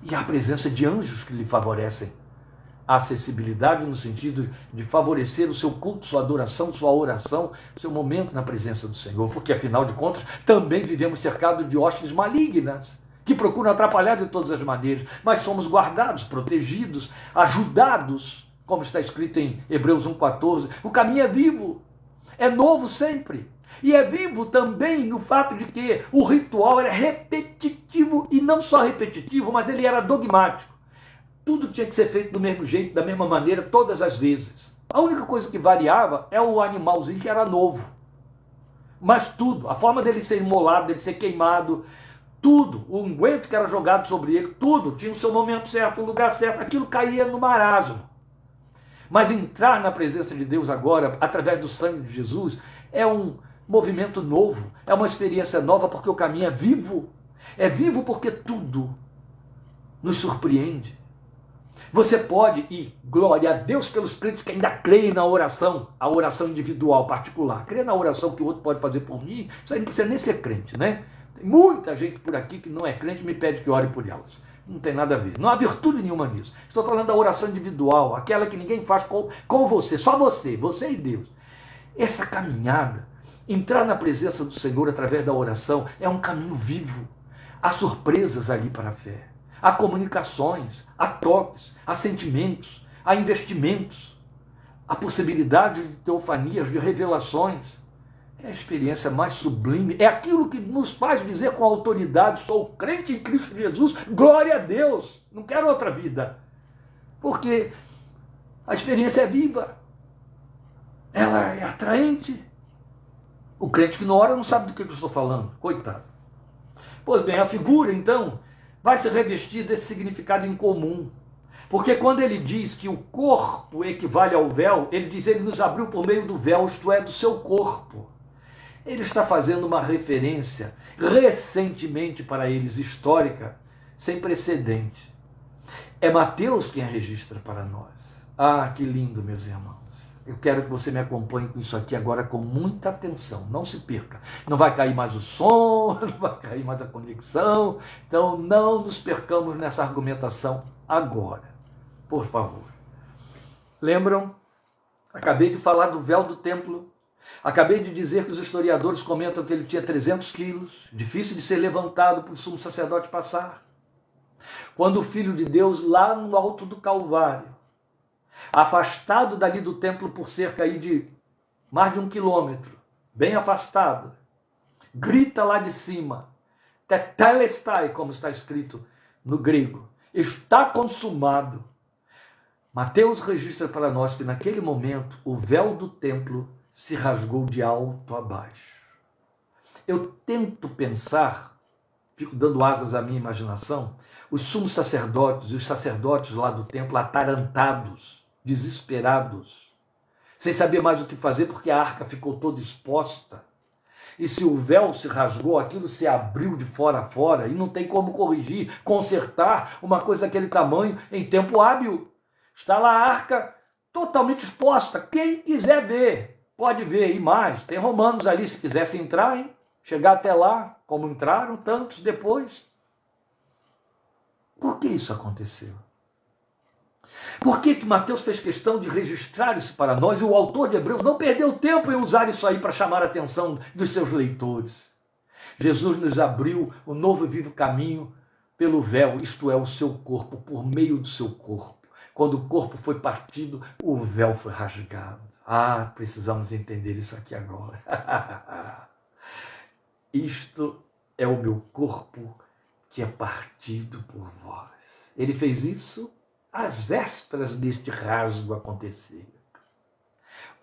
E há a presença de anjos que lhe favorecem. A acessibilidade no sentido de favorecer o seu culto, sua adoração, sua oração, seu momento na presença do Senhor. Porque, afinal de contas, também vivemos cercados de hostes malignas, que procuram atrapalhar de todas as maneiras. Mas somos guardados, protegidos, ajudados, como está escrito em Hebreus 1,14. O caminho é vivo, é novo sempre. E é vivo também no fato de que o ritual era repetitivo, e não só repetitivo, mas ele era dogmático. Tudo tinha que ser feito do mesmo jeito, da mesma maneira, todas as vezes. A única coisa que variava é o animalzinho que era novo. Mas tudo, a forma dele ser imolado, dele ser queimado, tudo, o unguento que era jogado sobre ele, tudo tinha o seu momento certo, o lugar certo, aquilo caía no marasmo. Mas entrar na presença de Deus agora, através do sangue de Jesus, é um movimento novo, é uma experiência nova, porque o caminho é vivo. É vivo porque tudo nos surpreende. Você pode, e glória a Deus pelos crentes que ainda creem na oração, a oração individual, particular. Crer na oração que o outro pode fazer por mim, isso aí não precisa nem ser crente, né? Tem muita gente por aqui que não é crente e me pede que ore por elas. Não tem nada a ver, não há virtude nenhuma nisso. Estou falando da oração individual, aquela que ninguém faz com você, só você e Deus. Essa caminhada, entrar na presença do Senhor através da oração, é um caminho vivo. Há surpresas ali para a fé. Há comunicações, há toques, há sentimentos, há investimentos, há possibilidade de teofanias, de revelações. É a experiência mais sublime, é aquilo que nos faz dizer com autoridade, sou crente em Cristo Jesus, glória a Deus, não quero outra vida. Porque a experiência é viva, ela é atraente. O crente que não ora não sabe do que eu estou falando, coitado. Pois bem, a figura então vai se revestir desse significado incomum. Porque quando ele diz que o corpo equivale ao véu, ele diz, ele nos abriu por meio do véu, isto é, do seu corpo. Ele está fazendo uma referência, recentemente para eles, histórica, sem precedente. É Mateus quem a registra para nós. Ah, que lindo, meus irmãos. Eu quero que você me acompanhe com isso aqui agora com muita atenção, não se perca. Não vai cair mais o som, não vai cair mais a conexão, então não nos percamos nessa argumentação agora, por favor. Lembram? Acabei de falar do véu do templo, acabei de dizer que os historiadores comentam que ele tinha 300 quilos, difícil de ser levantado para o sumo sacerdote passar. Quando o Filho de Deus, lá no alto do Calvário, afastado dali do templo por cerca aí de mais de 1 quilômetro, bem afastado, grita lá de cima, tetelestai, como está escrito no grego, está consumado. Mateus registra para nós que naquele momento o véu do templo se rasgou de alto a baixo. Eu tento pensar, fico dando asas à minha imaginação, os sumos sacerdotes e os sacerdotes lá do templo atarantados, desesperados, sem saber mais o que fazer porque a arca ficou toda exposta. E se o véu se rasgou, aquilo se abriu de fora a fora e não tem como corrigir, consertar uma coisa daquele tamanho em tempo hábil. Está lá a arca totalmente exposta. Quem quiser ver, pode ver. E mais, tem romanos ali, se quisessem entrar, hein? Chegar até lá, como entraram tantos depois. Por que isso aconteceu? Por que Mateus fez questão de registrar isso para nós e o autor de Hebreus não perdeu tempo em usar isso aí para chamar a atenção dos seus leitores? Jesus nos abriu o novo e vivo caminho pelo véu, isto é, o seu corpo, por meio do seu corpo. Quando o corpo foi partido, o véu foi rasgado. Ah, precisamos entender isso aqui agora. Isto é o meu corpo que é partido por vós. Ele fez isso às vésperas deste rasgo acontecer.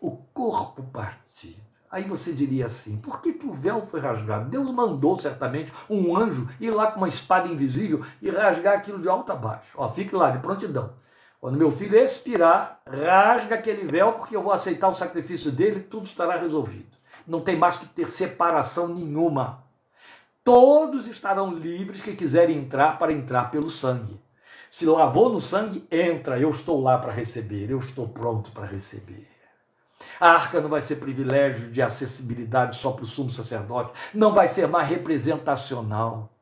O corpo partido. Aí você diria assim, por que o véu foi rasgado? Deus mandou certamente um anjo ir lá com uma espada invisível e rasgar aquilo de alto a baixo. Ó, fique lá, de prontidão. Quando meu filho expirar, rasga aquele véu, porque eu vou aceitar o sacrifício dele, tudo estará resolvido. Não tem mais que ter separação nenhuma. Todos estarão livres que quiserem entrar para entrar pelo sangue. Se lavou no sangue, entra, eu estou lá para receber, eu estou pronto para receber. A arca não vai ser privilégio de acessibilidade só para o sumo sacerdote, não vai ser mais representacional.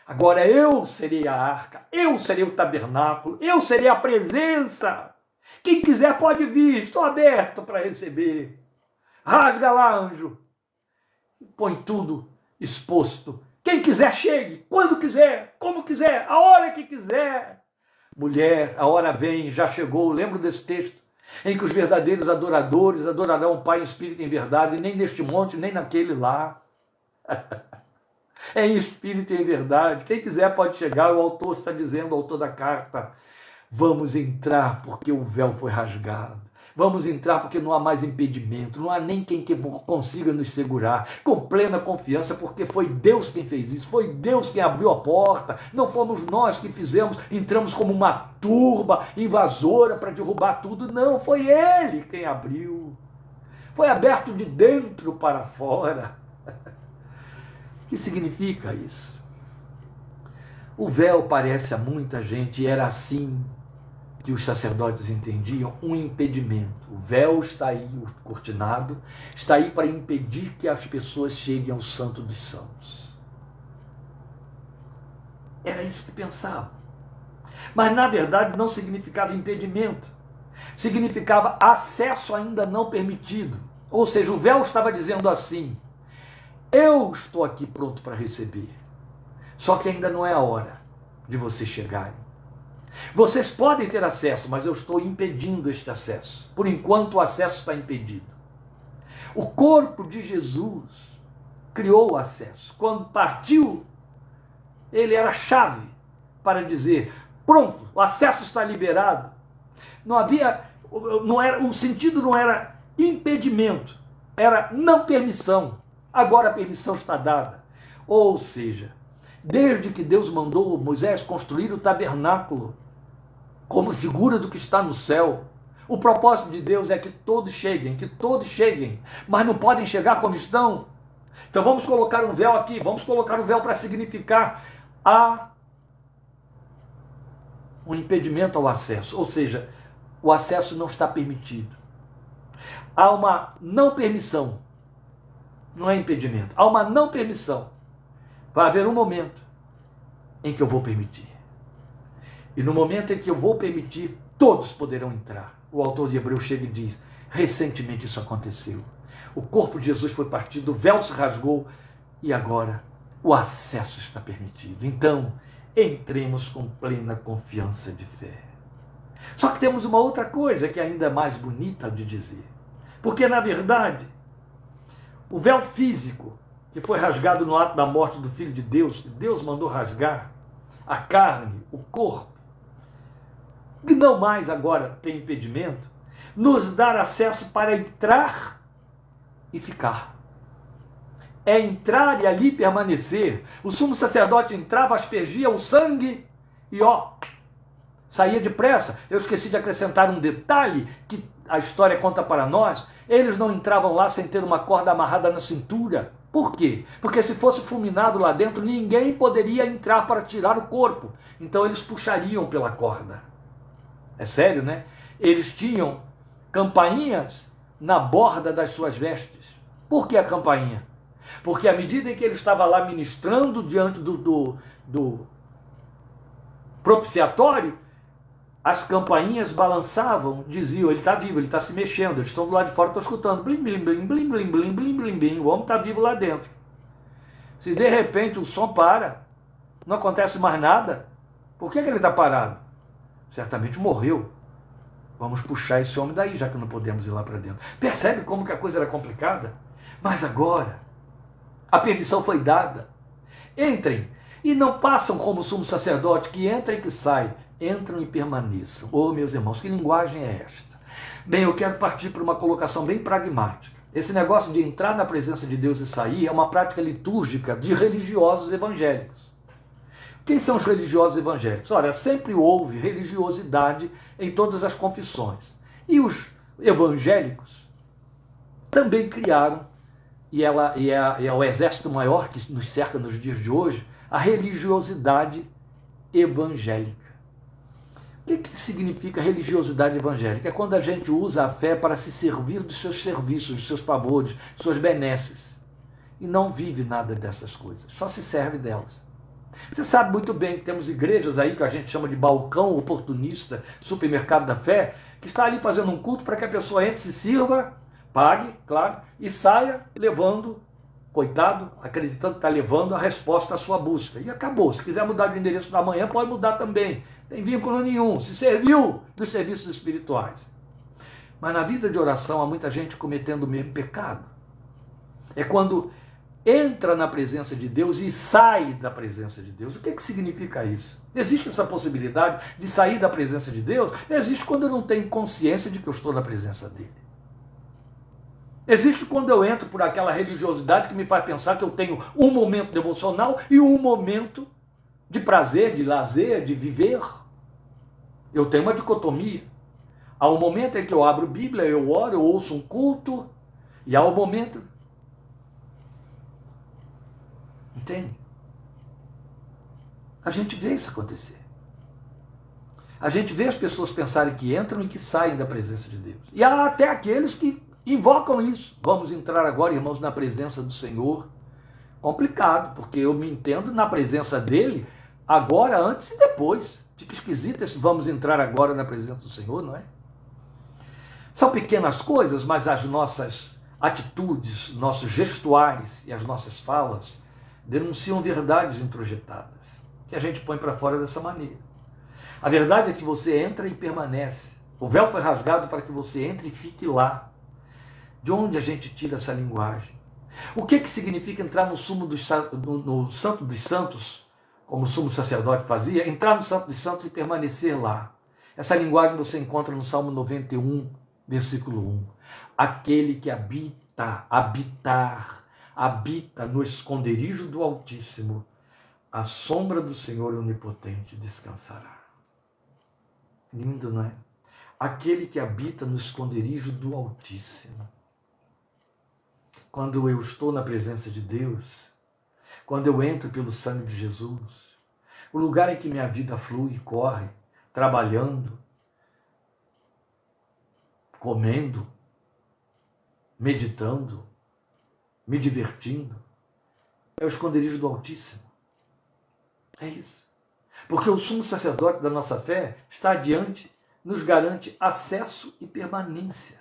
Agora eu serei a arca, eu serei o tabernáculo, eu serei a presença. Quem quiser pode vir, estou aberto para receber. Rasga lá, anjo. Põe tudo exposto. Quem quiser chegue, quando quiser, como quiser, a hora que quiser. Mulher, a hora vem, já chegou, lembro desse texto, em que os verdadeiros adoradores adorarão o Pai em espírito e em verdade, nem neste monte, nem naquele lá. É em espírito e em verdade. Quem quiser pode chegar, o autor está dizendo, o autor da carta, vamos entrar porque o véu foi rasgado. Vamos entrar porque não há mais impedimento, não há nem quem consiga nos segurar, com plena confiança, porque foi Deus quem fez isso, foi Deus quem abriu a porta, não fomos nós que fizemos, entramos como uma turba invasora para derrubar tudo, não, foi Ele quem abriu, foi aberto de dentro para fora. O que significa isso? O véu parece a muita gente, e era assim que os sacerdotes entendiam, um impedimento. O véu está aí, o cortinado, está aí para impedir que as pessoas cheguem ao Santo dos Santos. Era isso que pensavam. Mas, na verdade, não significava impedimento. Significava acesso ainda não permitido. Ou seja, o véu estava dizendo assim, eu estou aqui pronto para receber. Só que ainda não é a hora de vocês chegarem. Vocês podem ter acesso, mas eu estou impedindo este acesso. Por enquanto, o acesso está impedido. O corpo de Jesus criou o acesso. Quando partiu, ele era a chave para dizer, pronto, o acesso está liberado. O sentido não era impedimento, era não permissão. Agora a permissão está dada. Ou seja, desde que Deus mandou Moisés construir o tabernáculo, como figura do que está no céu, o propósito de Deus é que todos cheguem, mas não podem chegar como estão. Então vamos colocar um véu aqui, vamos colocar um véu para significar um impedimento ao acesso, ou seja, o acesso não está permitido. Há uma não permissão, não é impedimento, há uma não permissão. Vai haver um momento em que eu vou permitir. E no momento em que eu vou permitir, todos poderão entrar. O autor de Hebreus chega e diz, recentemente isso aconteceu. O corpo de Jesus foi partido, o véu se rasgou e agora o acesso está permitido. Então, entremos com plena confiança de fé. Só que temos uma outra coisa que é ainda mais bonita de dizer. Porque, na verdade, o véu físico que foi rasgado no ato da morte do Filho de Deus, que Deus mandou rasgar, a carne, o corpo, que não mais agora tem impedimento, nos dar acesso para entrar e ficar. É entrar e ali permanecer. O sumo sacerdote entrava, aspergia o sangue e saía depressa. Eu esqueci de acrescentar um detalhe que a história conta para nós. Eles não entravam lá sem ter uma corda amarrada na cintura. Por quê? Porque se fosse fulminado lá dentro, ninguém poderia entrar para tirar o corpo. Então eles puxariam pela corda. É sério, né? Eles tinham campainhas na borda das suas vestes. Por que a campainha? Porque à medida em que ele estava lá ministrando diante do propiciatório, as campainhas balançavam, diziam, ele está vivo, ele está se mexendo, eles estão do lado de fora, estão escutando, blim, blim, blim, blim, blim, blim, blim, blim, blim, o homem está vivo lá dentro. Se de repente o som para, não acontece mais nada, por que ele está parado? Certamente morreu. Vamos puxar esse homem daí, já que não podemos ir lá para dentro. Percebe como que a coisa era complicada? Mas agora, a permissão foi dada. Entrem, e não passam como o sumo sacerdote, que entra e que sai. Entram e permaneçam. Meus irmãos, que linguagem é esta? Bem, eu quero partir para uma colocação bem pragmática. Esse negócio de entrar na presença de Deus e sair é uma prática litúrgica de religiosos evangélicos. Quem são os religiosos evangélicos? Olha, sempre houve religiosidade em todas as confissões. E os evangélicos também criaram, e é o exército maior que nos cerca nos dias de hoje, a religiosidade evangélica. O que significa religiosidade evangélica? É quando a gente usa a fé para se servir dos seus serviços, dos seus favores, dos seus benesses. E não vive nada dessas coisas, só se serve delas. Você sabe muito bem que temos igrejas aí que a gente chama de balcão oportunista, supermercado da fé, que está ali fazendo um culto para que a pessoa entre, se sirva, pague, claro, e saia levando, coitado, acreditando que está levando a resposta à sua busca. E acabou. Se quiser mudar de endereço da manhã, pode mudar também. Não tem vínculo nenhum. Se serviu dos serviços espirituais. Mas na vida de oração há muita gente cometendo o mesmo pecado. É quando entra na presença de Deus e sai da presença de Deus. O que significa isso? Existe essa possibilidade de sair da presença de Deus? Existe quando eu não tenho consciência de que eu estou na presença dele. Existe quando eu entro por aquela religiosidade que me faz pensar que eu tenho um momento devocional e um momento de prazer, de lazer, de viver. Eu tenho uma dicotomia. Há um momento em que eu abro Bíblia, eu oro, eu ouço um culto, e há um momento... Entende? A gente vê isso acontecer. A gente vê as pessoas pensarem que entram e que saem da presença de Deus. E há até aqueles que invocam isso. Vamos entrar agora, irmãos, na presença do Senhor. Complicado, porque eu me entendo na presença dele agora, antes e depois. Fica esquisito esse vamos entrar agora na presença do Senhor, não é? São pequenas coisas, mas as nossas atitudes, nossos gestuais e as nossas falas denunciam verdades introjetadas, que a gente põe para fora dessa maneira. A verdade é que você entra e permanece. O véu foi rasgado para que você entre e fique lá. De onde a gente tira essa linguagem? O que significa entrar no Santo dos Santos, como o sumo sacerdote fazia? Entrar no Santo dos Santos e permanecer lá. Essa linguagem você encontra no Salmo 91, versículo 1. Aquele que habita no esconderijo do Altíssimo, a sombra do Senhor Onipotente descansará. Lindo, não é? Aquele que habita no esconderijo do Altíssimo. Quando eu estou na presença de Deus, quando eu entro pelo sangue de Jesus, o lugar em que minha vida flui, corre, trabalhando, comendo, meditando, me divertindo, é o esconderijo do Altíssimo. É isso. Porque o sumo sacerdote da nossa fé está adiante, nos garante acesso e permanência.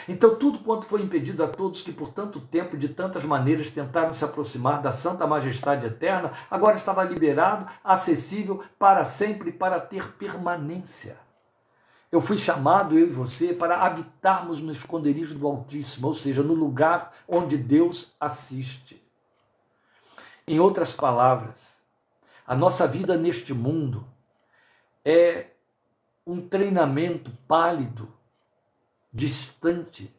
Então tudo quanto foi impedido a todos que por tanto tempo, de tantas maneiras, tentaram se aproximar da santa majestade eterna, agora estava liberado, acessível para sempre, para ter permanência. Eu fui chamado, eu e você, para habitarmos no esconderijo do Altíssimo, ou seja, no lugar onde Deus assiste. Em outras palavras, a nossa vida neste mundo é um treinamento pálido, distante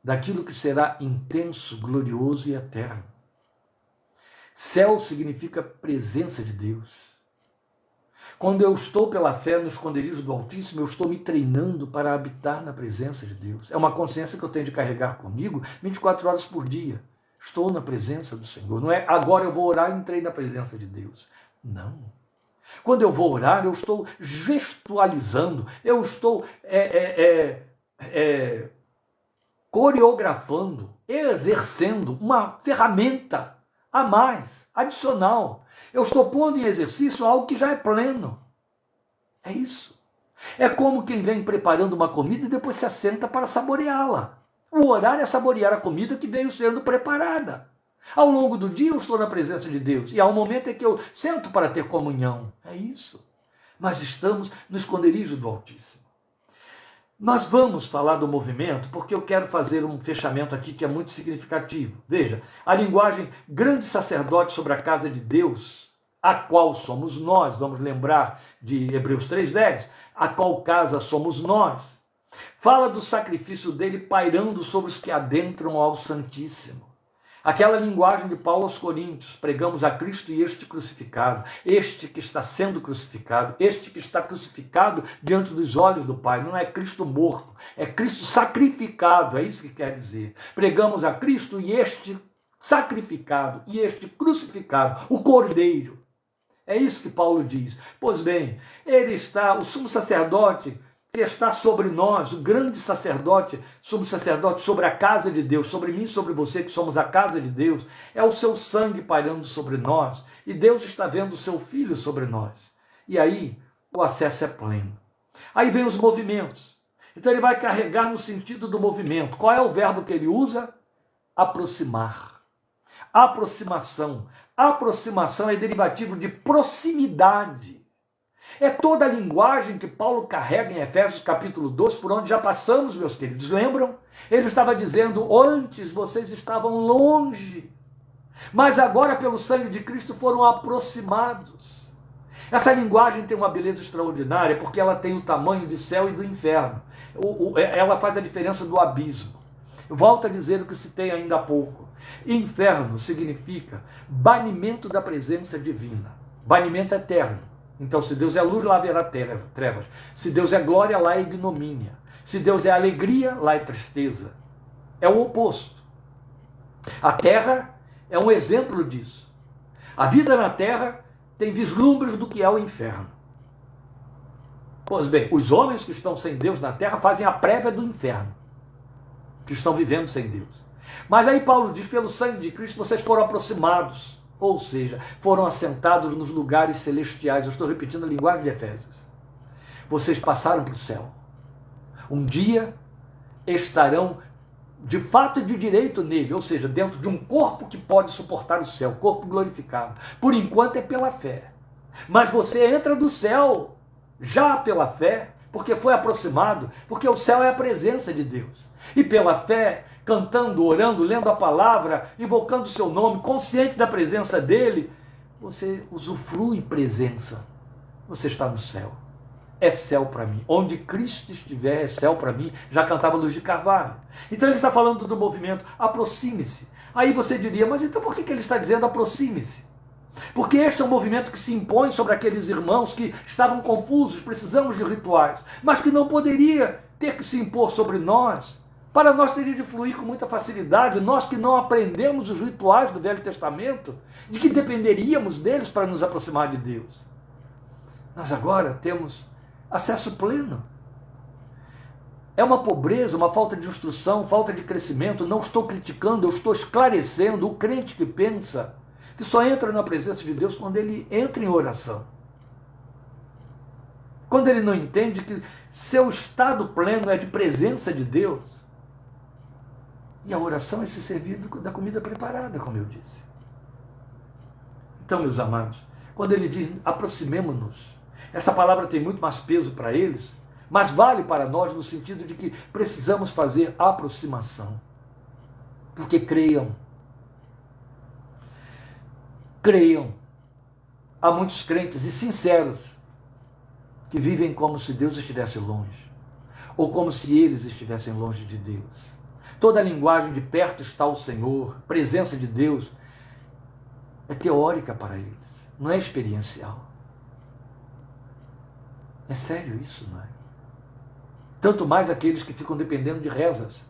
daquilo que será intenso, glorioso e eterno. Céu significa presença de Deus. Quando eu estou pela fé no esconderijo do Altíssimo, eu estou me treinando para habitar na presença de Deus. É uma consciência que eu tenho de carregar comigo 24 horas por dia. Estou na presença do Senhor. Não é agora eu vou orar e entrei na presença de Deus. Não. Quando eu vou orar, eu estou gestualizando, eu estou coreografando, exercendo uma ferramenta a mais, adicional. Eu estou pondo em exercício algo que já é pleno. É isso. É como quem vem preparando uma comida e depois se assenta para saboreá-la. O orar é saborear a comida que veio sendo preparada. Ao longo do dia eu estou na presença de Deus. E há um momento em que eu sento para ter comunhão. É isso. Mas estamos no esconderijo do Altíssimo. Nós vamos falar do movimento porque eu quero fazer um fechamento aqui que é muito significativo. Veja, a linguagem grande sacerdote sobre a casa de Deus, a qual somos nós, vamos lembrar de Hebreus 3:10, a qual casa somos nós, fala do sacrifício dele pairando sobre os que adentram ao Santíssimo. Aquela linguagem de Paulo aos Coríntios, pregamos a Cristo e este crucificado, este que está sendo crucificado, este que está crucificado diante dos olhos do Pai. Não é Cristo morto, é Cristo sacrificado, é isso que quer dizer. Pregamos a Cristo e este sacrificado, e este crucificado, o Cordeiro. É isso que Paulo diz. Pois bem, ele está, o sumo sacerdote, que está sobre nós, o grande sacerdote, sumo sacerdote sobre a casa de Deus, sobre mim e sobre você que somos a casa de Deus, é o seu sangue pairando sobre nós, e Deus está vendo o seu Filho sobre nós. E aí o acesso é pleno. Aí vem os movimentos. Então ele vai carregar no sentido do movimento. Qual é o verbo que ele usa? Aproximar. Aproximação. Aproximação é derivativo de proximidade. É toda a linguagem que Paulo carrega em Efésios capítulo 12, por onde já passamos, meus queridos. Lembram? Ele estava dizendo, antes vocês estavam longe, mas agora pelo sangue de Cristo foram aproximados. Essa linguagem tem uma beleza extraordinária, porque ela tem o tamanho de céu e do inferno. Ela faz a diferença do abismo. Volto a dizer o que citei ainda há pouco. Inferno significa banimento da presença divina. Banimento eterno. Então, se Deus é luz, lá haverá trevas. Se Deus é glória, lá é ignomínia. Se Deus é alegria, lá é tristeza. É o oposto. A terra é um exemplo disso. A vida na terra tem vislumbres do que é o inferno. Pois bem, os homens que estão sem Deus na terra fazem a prévia do inferno, que estão vivendo sem Deus. Mas aí Paulo diz, pelo sangue de Cristo vocês foram aproximados. Ou seja, foram assentados nos lugares celestiais. Eu estou repetindo a linguagem de Efésios. Vocês passaram para o céu. Um dia estarão de fato e de direito nele, ou seja, dentro de um corpo que pode suportar o céu, corpo glorificado. Por enquanto é pela fé. Mas você entra do céu já pela fé, porque foi aproximado, porque o céu é a presença de Deus. E pela fé, cantando, orando, lendo a palavra, invocando o seu nome, consciente da presença dele, você usufrui presença. Você está no céu. É céu para mim. Onde Cristo estiver é céu para mim. Já cantava Luiz de Carvalho. Então ele está falando do movimento, aproxime-se. Aí você diria, mas então por que ele está dizendo aproxime-se? Porque este é um movimento que se impõe sobre aqueles irmãos que estavam confusos, precisamos de rituais, mas que não poderia ter que se impor sobre nós. Para nós teria de fluir com muita facilidade, nós que não aprendemos os rituais do Velho Testamento, de que dependeríamos deles para nos aproximar de Deus. Nós agora temos acesso pleno. É uma pobreza, uma falta de instrução, falta de crescimento. Não estou criticando, eu estou esclarecendo o crente que pensa que só entra na presença de Deus quando ele entra em oração. Quando ele não entende que seu estado pleno é de presença de Deus. E a oração é se servir da comida preparada, como eu disse. Então, meus amados, quando ele diz aproximemo-nos, essa palavra tem muito mais peso para eles, mas vale para nós no sentido de que precisamos fazer aproximação. Porque creiam. Creiam. Há muitos crentes e sinceros que vivem como se Deus estivesse longe, ou como se eles estivessem longe de Deus. Toda a linguagem de perto está o Senhor, presença de Deus, é teórica para eles, não é experiencial. É sério isso, não é? Tanto mais aqueles que ficam dependendo de rezas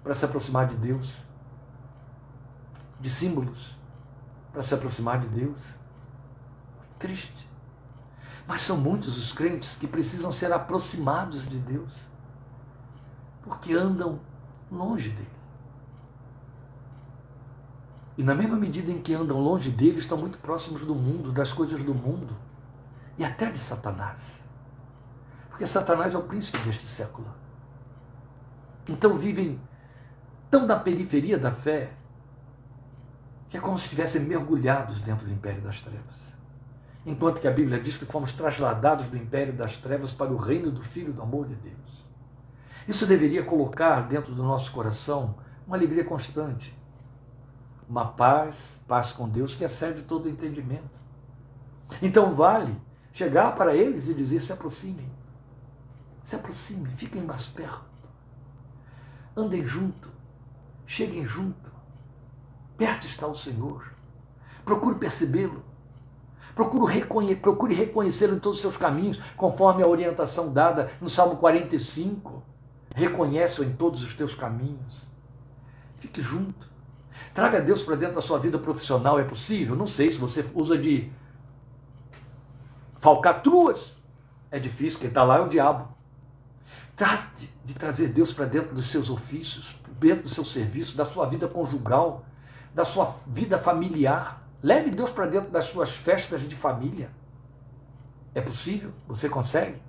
para se aproximar de Deus, de símbolos para se aproximar de Deus. Triste. Mas são muitos os crentes que precisam ser aproximados de Deus, porque andam longe dele. E na mesma medida em que andam longe dele, estão muito próximos do mundo, das coisas do mundo, e até de Satanás. Porque Satanás é o príncipe deste século. Então vivem tão na periferia da fé, que é como se estivessem mergulhados dentro do império das trevas. Enquanto que a Bíblia diz que fomos trasladados do império das trevas para o reino do Filho do amor de Deus. Isso deveria colocar dentro do nosso coração uma alegria constante, uma paz com Deus que excede todo entendimento. Então vale chegar para eles e dizer: se aproximem, fiquem mais perto, andem junto, cheguem junto, perto está o Senhor, procure percebê-lo, procure reconhecê-lo em todos os seus caminhos, conforme a orientação dada no Salmo 45, reconhece-o em todos os teus caminhos, fique junto, traga Deus para dentro da sua vida profissional. É possível? Não sei, se você usa de falcatruas, é difícil, quem está lá é o diabo. Trate de trazer Deus para dentro dos seus ofícios, dentro do seu serviço, da sua vida conjugal, da sua vida familiar. Leve Deus para dentro das suas festas de família. É possível? Você consegue?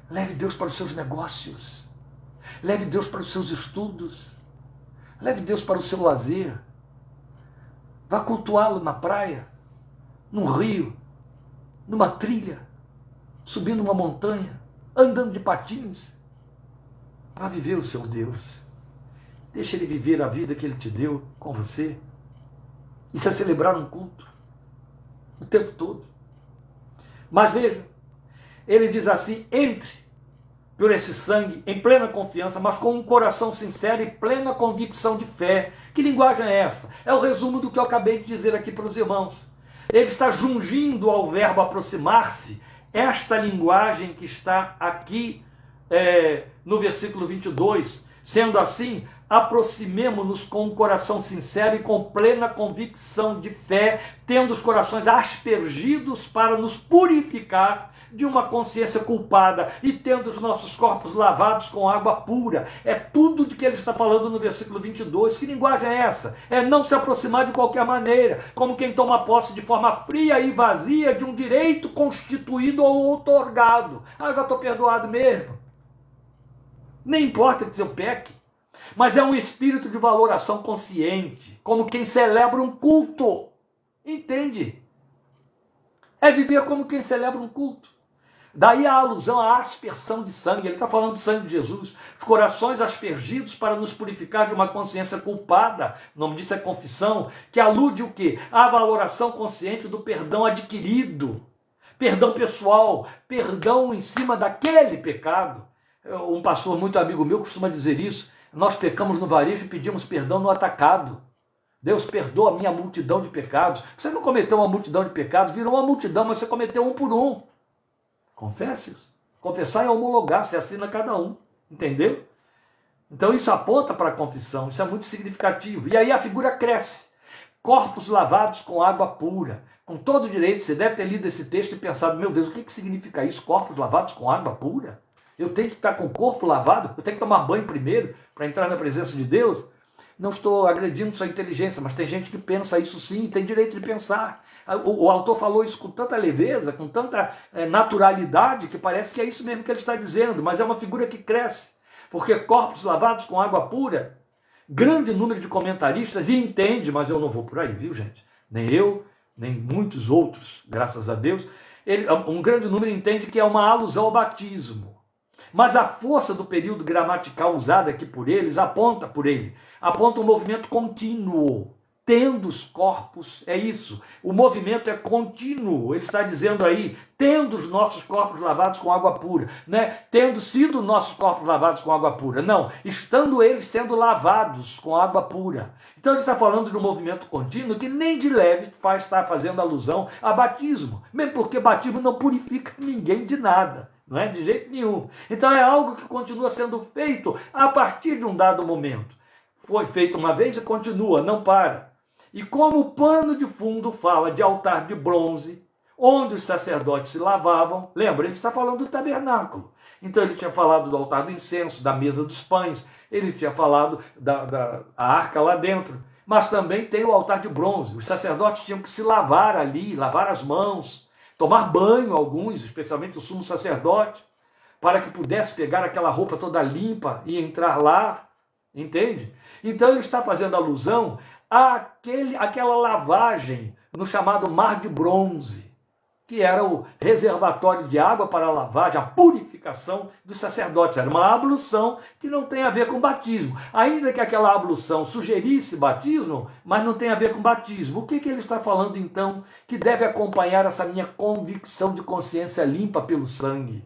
Leve Deus para os seus negócios. Leve Deus para os seus estudos. Leve Deus para o seu lazer. Vá cultuá-lo na praia, num rio, numa trilha, subindo uma montanha, andando de patins. Vá viver o seu Deus. Deixa Ele viver a vida que Ele te deu com você. Isso é celebrar um culto o tempo todo. Mas veja, ele diz assim: entre por esse sangue em plena confiança, mas com um coração sincero e plena convicção de fé. Que linguagem é essa? É o resumo do que eu acabei de dizer aqui para os irmãos. Ele está jungindo ao verbo aproximar-se esta linguagem que está aqui no versículo 22. Sendo assim, aproximemo-nos com um coração sincero e com plena convicção de fé, tendo os corações aspergidos para nos purificar de uma consciência culpada e tendo os nossos corpos lavados com água pura. É tudo de que ele está falando no versículo 22. Que linguagem é essa? É não se aproximar de qualquer maneira, como quem toma posse de forma fria e vazia de um direito constituído ou outorgado. Eu já estou perdoado mesmo. Nem importa que eu peque. Mas é um espírito de valoração consciente, como quem celebra um culto. Entende? É viver como quem celebra um culto. Daí a alusão à aspersão de sangue. Ele está falando de sangue de Jesus. Os corações aspergidos para nos purificar de uma consciência culpada. O nome disso é confissão. Que alude o quê? À valoração consciente do perdão adquirido. Perdão pessoal. Perdão em cima daquele pecado. Um pastor muito amigo meu costuma dizer isso. Nós pecamos no varejo e pedimos perdão no atacado. Deus perdoa a minha multidão de pecados. Você não cometeu uma multidão de pecados, virou uma multidão, mas você cometeu um por um. Confesse-os. Confessar é homologar, você assina cada um. Entendeu? Então isso aponta para a confissão, isso é muito significativo. E aí a figura cresce. Corpos lavados com água pura. Com todo direito, você deve ter lido esse texto e pensado: meu Deus, o que significa isso? Corpos lavados com água pura? Eu tenho que estar com o corpo lavado? Eu tenho que tomar banho primeiro para entrar na presença de Deus? Não estou agredindo sua inteligência, mas tem gente que pensa isso sim, tem direito de pensar. O autor falou isso com tanta leveza, com tanta naturalidade, que parece que é isso mesmo que ele está dizendo, mas é uma figura que cresce. Porque corpos lavados com água pura, grande número de comentaristas, e entende, mas eu não vou por aí, viu gente? Nem eu, nem muitos outros, graças a Deus, um grande número entende que é uma alusão ao batismo. Mas a força do período gramatical usado aqui por eles aponta um movimento contínuo, tendo os corpos, é isso, o movimento é contínuo, ele está dizendo aí, tendo os nossos corpos lavados com água pura, né? Tendo sido nossos corpos lavados com água pura, não, estando eles sendo lavados com água pura. Então ele está falando de um movimento contínuo que nem de leve está fazendo alusão a batismo, mesmo porque batismo não purifica ninguém de nada, não é? De jeito nenhum. Então é algo que continua sendo feito a partir de um dado momento. Foi feito uma vez e continua, não para. E como o pano de fundo fala de altar de bronze, onde os sacerdotes se lavavam, lembra, ele está falando do tabernáculo. Então ele tinha falado do altar do incenso, da mesa dos pães, ele tinha falado da arca lá dentro, mas também tem o altar de bronze. Os sacerdotes tinham que se lavar ali, lavar as mãos, tomar banho alguns, especialmente o sumo sacerdote, para que pudesse pegar aquela roupa toda limpa e entrar lá, entende? Então ele está fazendo alusão àquela lavagem no chamado Mar de Bronze, que era o reservatório de água para a lavagem, a purificação dos sacerdotes. Era uma ablução que não tem a ver com batismo. Ainda que aquela ablução sugerisse batismo, mas não tem a ver com batismo. O que ele está falando então que deve acompanhar essa minha convicção de consciência limpa pelo sangue?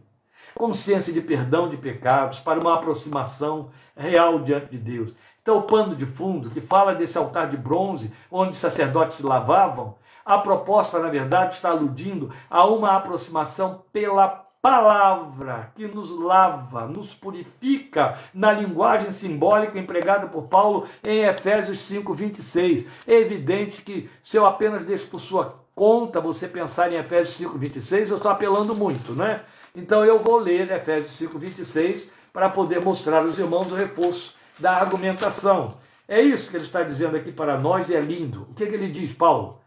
Consciência de perdão de pecados para uma aproximação real diante de Deus. Então o pano de fundo que fala desse altar de bronze, onde os sacerdotes se lavavam, a proposta, na verdade, está aludindo a uma aproximação pela palavra que nos lava, nos purifica, na linguagem simbólica empregada por Paulo em Efésios 5:26. É evidente que, se eu apenas deixo por sua conta você pensar em Efésios 5:26, eu estou apelando muito, né? Então eu vou ler Efésios 5:26 para poder mostrar aos irmãos o reforço da argumentação. É isso que ele está dizendo aqui para nós e é lindo. O que ele diz, Paulo?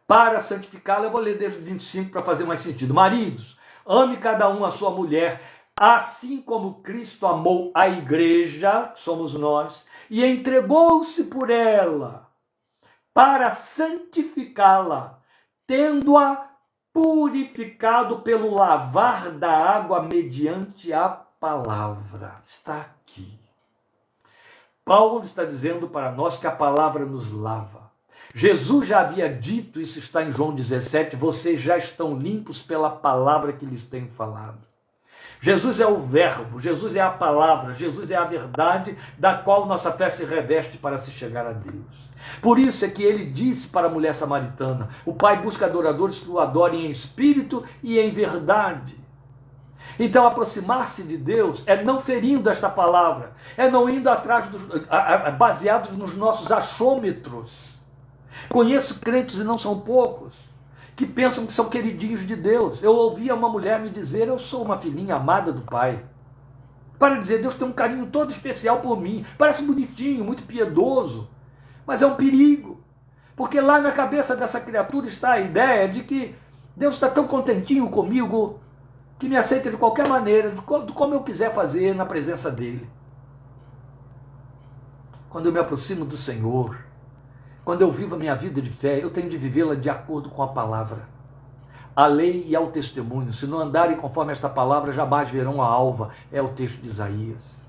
Para santificá-la, eu vou ler desde o 25 para fazer mais sentido. Maridos, ame cada um a sua mulher, assim como Cristo amou a igreja, somos nós, e entregou-se por ela, para santificá-la, tendo-a purificado pelo lavar da água mediante a palavra. Está aqui. Paulo está dizendo para nós que a palavra nos lava. Jesus já havia dito, isso está em João 17, vocês já estão limpos pela palavra que lhes tenho falado. Jesus é o verbo, Jesus é a palavra, Jesus é a verdade da qual nossa fé se reveste para se chegar a Deus. Por isso é que ele disse para a mulher samaritana, o Pai busca adoradores que o adorem em espírito e em verdade. Então aproximar-se de Deus é não ferindo esta palavra, é não indo atrás, baseados nos nossos achômetros. Conheço crentes, e não são poucos, que pensam que são queridinhos de Deus. Eu ouvia uma mulher me dizer, eu sou uma filhinha amada do Pai. Para dizer, Deus tem um carinho todo especial por mim. Parece bonitinho, muito piedoso, mas é um perigo. Porque lá na cabeça dessa criatura está a ideia de que Deus está tão contentinho comigo, que me aceita de qualquer maneira, de como eu quiser fazer na presença dEle. Quando eu me aproximo do Senhor, quando eu vivo a minha vida de fé, eu tenho de vivê-la de acordo com a palavra. A lei e ao testemunho, se não andarem conforme esta palavra, jamais verão a alva, é o texto de Isaías.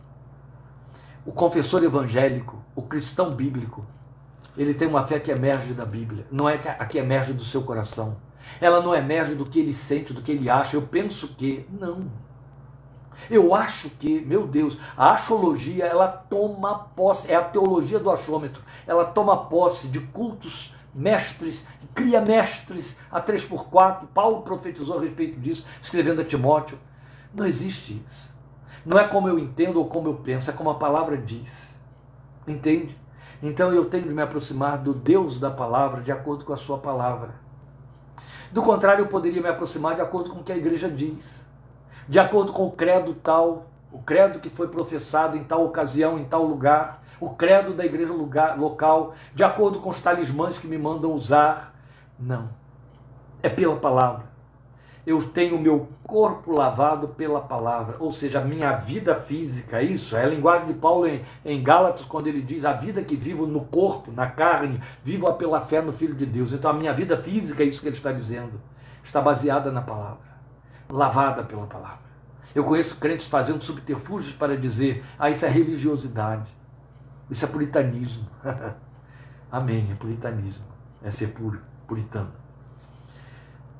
O confessor evangélico, o cristão bíblico, ele tem uma fé que emerge da Bíblia, não é a que emerge do seu coração. Ela não emerge do que ele sente, do que ele acha, eu penso que, não. Eu acho que, meu Deus, a achologia, ela toma posse, é a teologia do achômetro, ela toma posse de cultos mestres, cria mestres a 3x4, Paulo profetizou a respeito disso, escrevendo a Timóteo. Não existe isso. Não é como eu entendo ou como eu penso, é como a palavra diz. Entende? Então eu tenho de me aproximar do Deus da palavra de acordo com a sua palavra. Do contrário, eu poderia me aproximar de acordo com o que a igreja diz. De acordo com o credo tal, o credo que foi professado em tal ocasião, em tal lugar, o credo da igreja local, de acordo com os talismãs que me mandam usar. Não. É pela palavra. Eu tenho o meu corpo lavado pela palavra, ou seja, a minha vida física, isso é a linguagem de Paulo em Gálatas, quando ele diz, a vida que vivo no corpo, na carne, vivo-a pela fé no Filho de Deus. Então a minha vida física, é isso que ele está dizendo, está baseada na palavra, lavada pela palavra. Eu conheço crentes fazendo subterfúgios para dizer, isso é religiosidade, isso é puritanismo. Amém, é puritanismo, é ser puritano.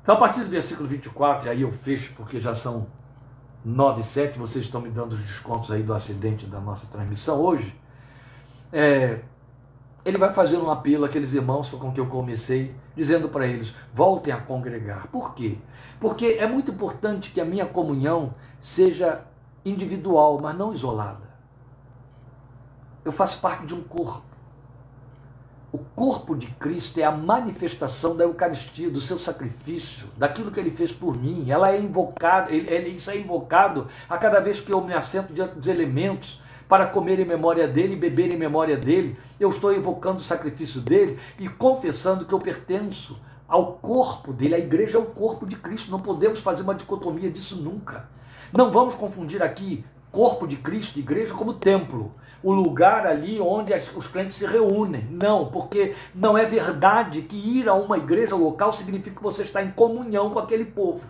Então, a partir do versículo 24, e aí eu fecho porque já são 9h07, vocês estão me dando os descontos aí do acidente da nossa transmissão hoje. Ele vai fazer um apelo àqueles irmãos com que eu comecei, dizendo para eles, voltem a congregar. Por quê? Porque é muito importante que a minha comunhão seja individual, mas não isolada. Eu faço parte de um corpo. O corpo de Cristo é a manifestação da Eucaristia, do seu sacrifício, daquilo que ele fez por mim. Ela é invocada, isso é invocado a cada vez que eu me assento diante dos elementos para comer em memória dele e beber em memória dele. Eu estou evocando o sacrifício dele e confessando que eu pertenço ao corpo dele. A igreja é o corpo de Cristo. Não podemos fazer uma dicotomia disso nunca. Não vamos confundir aqui corpo de Cristo, igreja, como templo, o lugar ali onde os crentes se reúnem. Não, porque não é verdade que ir a uma igreja local significa que você está em comunhão com aquele povo.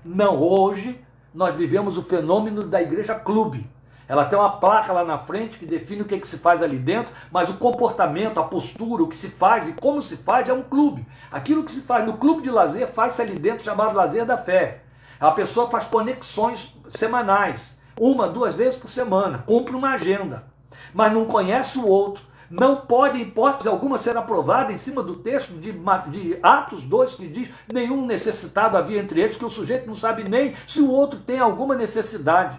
Não, hoje nós vivemos o fenômeno da igreja clube. Ela tem uma placa lá na frente que define o que se faz ali dentro, mas o comportamento, a postura, o que se faz e como se faz é um clube. Aquilo que se faz no clube de lazer faz-se ali dentro, chamado lazer da fé. A pessoa faz conexões semanais, 1, 2 vezes por semana, cumpre uma agenda, mas não conhece o outro, não pode, em hipótese alguma, ser aprovada em cima do texto de Atos 2, que diz, nenhum necessitado havia entre eles, que o sujeito não sabe nem se o outro tem alguma necessidade,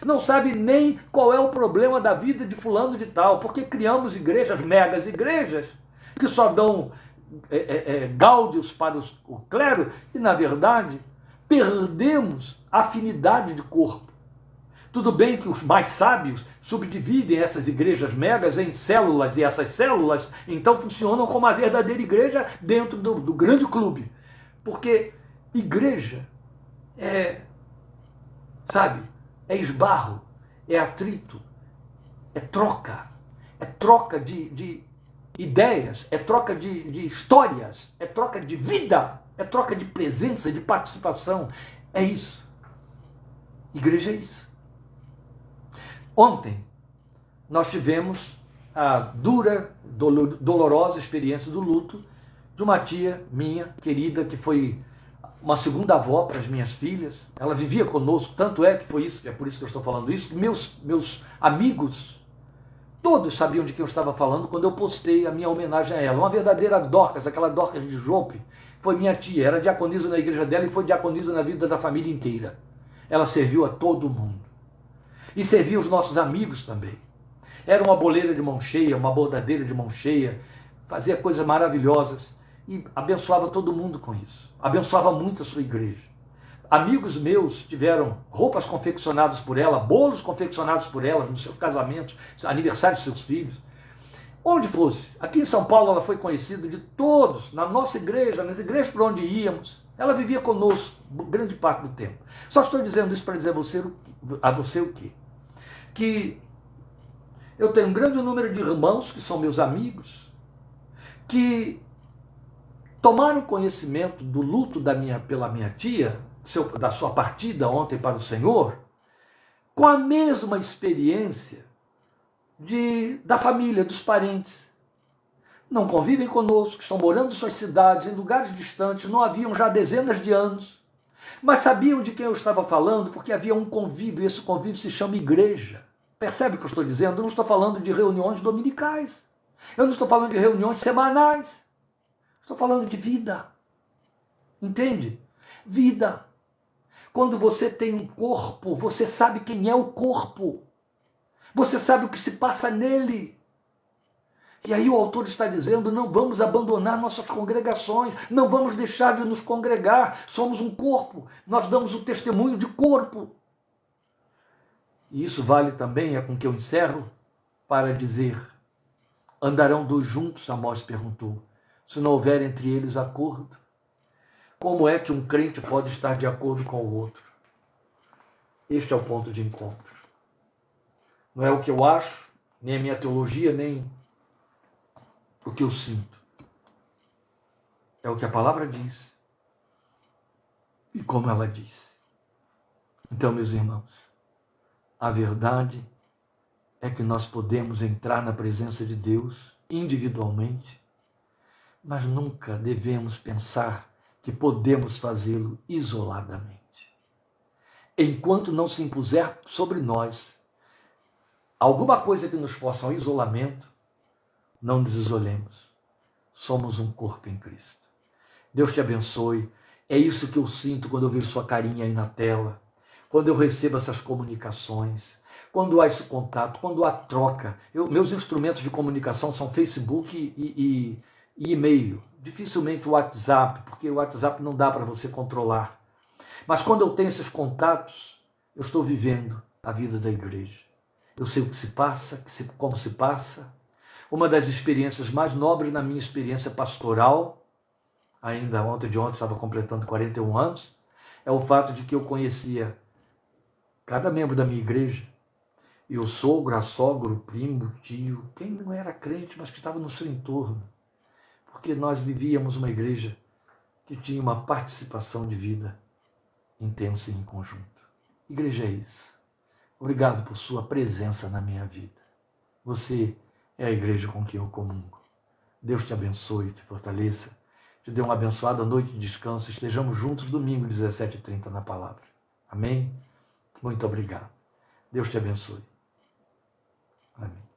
não sabe nem qual é o problema da vida de fulano de tal, porque criamos igrejas, megas igrejas, que só dão gáudios para o clero, e na verdade perdemos a afinidade de corpo. Tudo bem que os mais sábios subdividem essas igrejas megas em células, e essas células então funcionam como a verdadeira igreja dentro do grande clube. Porque igreja é esbarro, é atrito, é troca de ideias, é troca de histórias, é troca de vida, é troca de presença, de participação. É isso. Igreja é isso. Ontem, nós tivemos a dura, dolorosa experiência do luto de uma tia minha, querida, que foi uma segunda avó para as minhas filhas. Ela vivia conosco, tanto é que foi isso, é por isso que eu estou falando isso. Meus amigos, todos sabiam de quem eu estava falando quando eu postei a minha homenagem a ela. Uma verdadeira Dorcas, aquela Dorcas de Jope, foi minha tia, era diaconisa na igreja dela e foi diaconisa na vida da família inteira. Ela serviu a todo mundo. E servia os nossos amigos também. Era uma boleira de mão cheia, uma bordadeira de mão cheia, fazia coisas maravilhosas e abençoava todo mundo com isso. Abençoava muito a sua igreja. Amigos meus tiveram roupas confeccionadas por ela, bolos confeccionados por ela nos seus casamentos, aniversários de seus filhos. Onde fosse. Aqui em São Paulo ela foi conhecida de todos, na nossa igreja, nas igrejas por onde íamos. Ela vivia conosco grande parte do tempo. Só estou dizendo isso para dizer a você o quê? Que eu tenho um grande número de irmãos que são meus amigos, que tomaram conhecimento do luto pela minha tia, da sua partida ontem para o Senhor, com a mesma experiência da família, dos parentes. Não convivem conosco, estão morando em suas cidades, em lugares distantes, não haviam já dezenas de anos, mas sabiam de quem eu estava falando porque havia um convívio, e esse convívio se chama igreja. Percebe o que eu estou dizendo? Eu não estou falando de reuniões dominicais, eu não estou falando de reuniões semanais, estou falando de vida. Entende? Vida. Quando você tem um corpo, você sabe quem é o corpo, você sabe o que se passa nele. E aí o autor está dizendo, não vamos abandonar nossas congregações, não vamos deixar de nos congregar, somos um corpo, nós damos o testemunho de corpo. E isso vale também, é com que eu encerro, para dizer, andarão dois juntos, Amós perguntou, se não houver entre eles acordo? Como é que um crente pode estar de acordo com o outro? Este é o ponto de encontro. Não é o que eu acho, nem a minha teologia, nem o que eu sinto. É o que a palavra diz e como ela diz. Então, meus irmãos, a verdade é que nós podemos entrar na presença de Deus individualmente, mas nunca devemos pensar que podemos fazê-lo isoladamente. Enquanto não se impuser sobre nós alguma coisa que nos força ao isolamento, não nos isolemos. Somos um corpo em Cristo. Deus te abençoe. É isso que eu sinto quando eu vejo sua carinha aí na tela, quando eu recebo essas comunicações, quando há esse contato, quando há troca. Meus instrumentos de comunicação são Facebook e e-mail. Dificilmente o WhatsApp, porque o WhatsApp não dá para você controlar. Mas quando eu tenho esses contatos, eu estou vivendo a vida da igreja. Eu sei o que se passa, como se passa. Uma das experiências mais nobres na minha experiência pastoral, ainda ontem estava completando 41 anos, é o fato de que eu conhecia cada membro da minha igreja, e o sogro, a sogra, o primo, o tio, quem não era crente, mas que estava no seu entorno, porque nós vivíamos uma igreja que tinha uma participação de vida intensa e em conjunto. Igreja é isso. Obrigado por sua presença na minha vida. Você é a igreja com quem eu comungo. Deus te abençoe, te fortaleça, te dê uma abençoada noite de descanso. Estejamos juntos domingo, 17h30 na palavra. Amém? Muito obrigado. Deus te abençoe. Amém.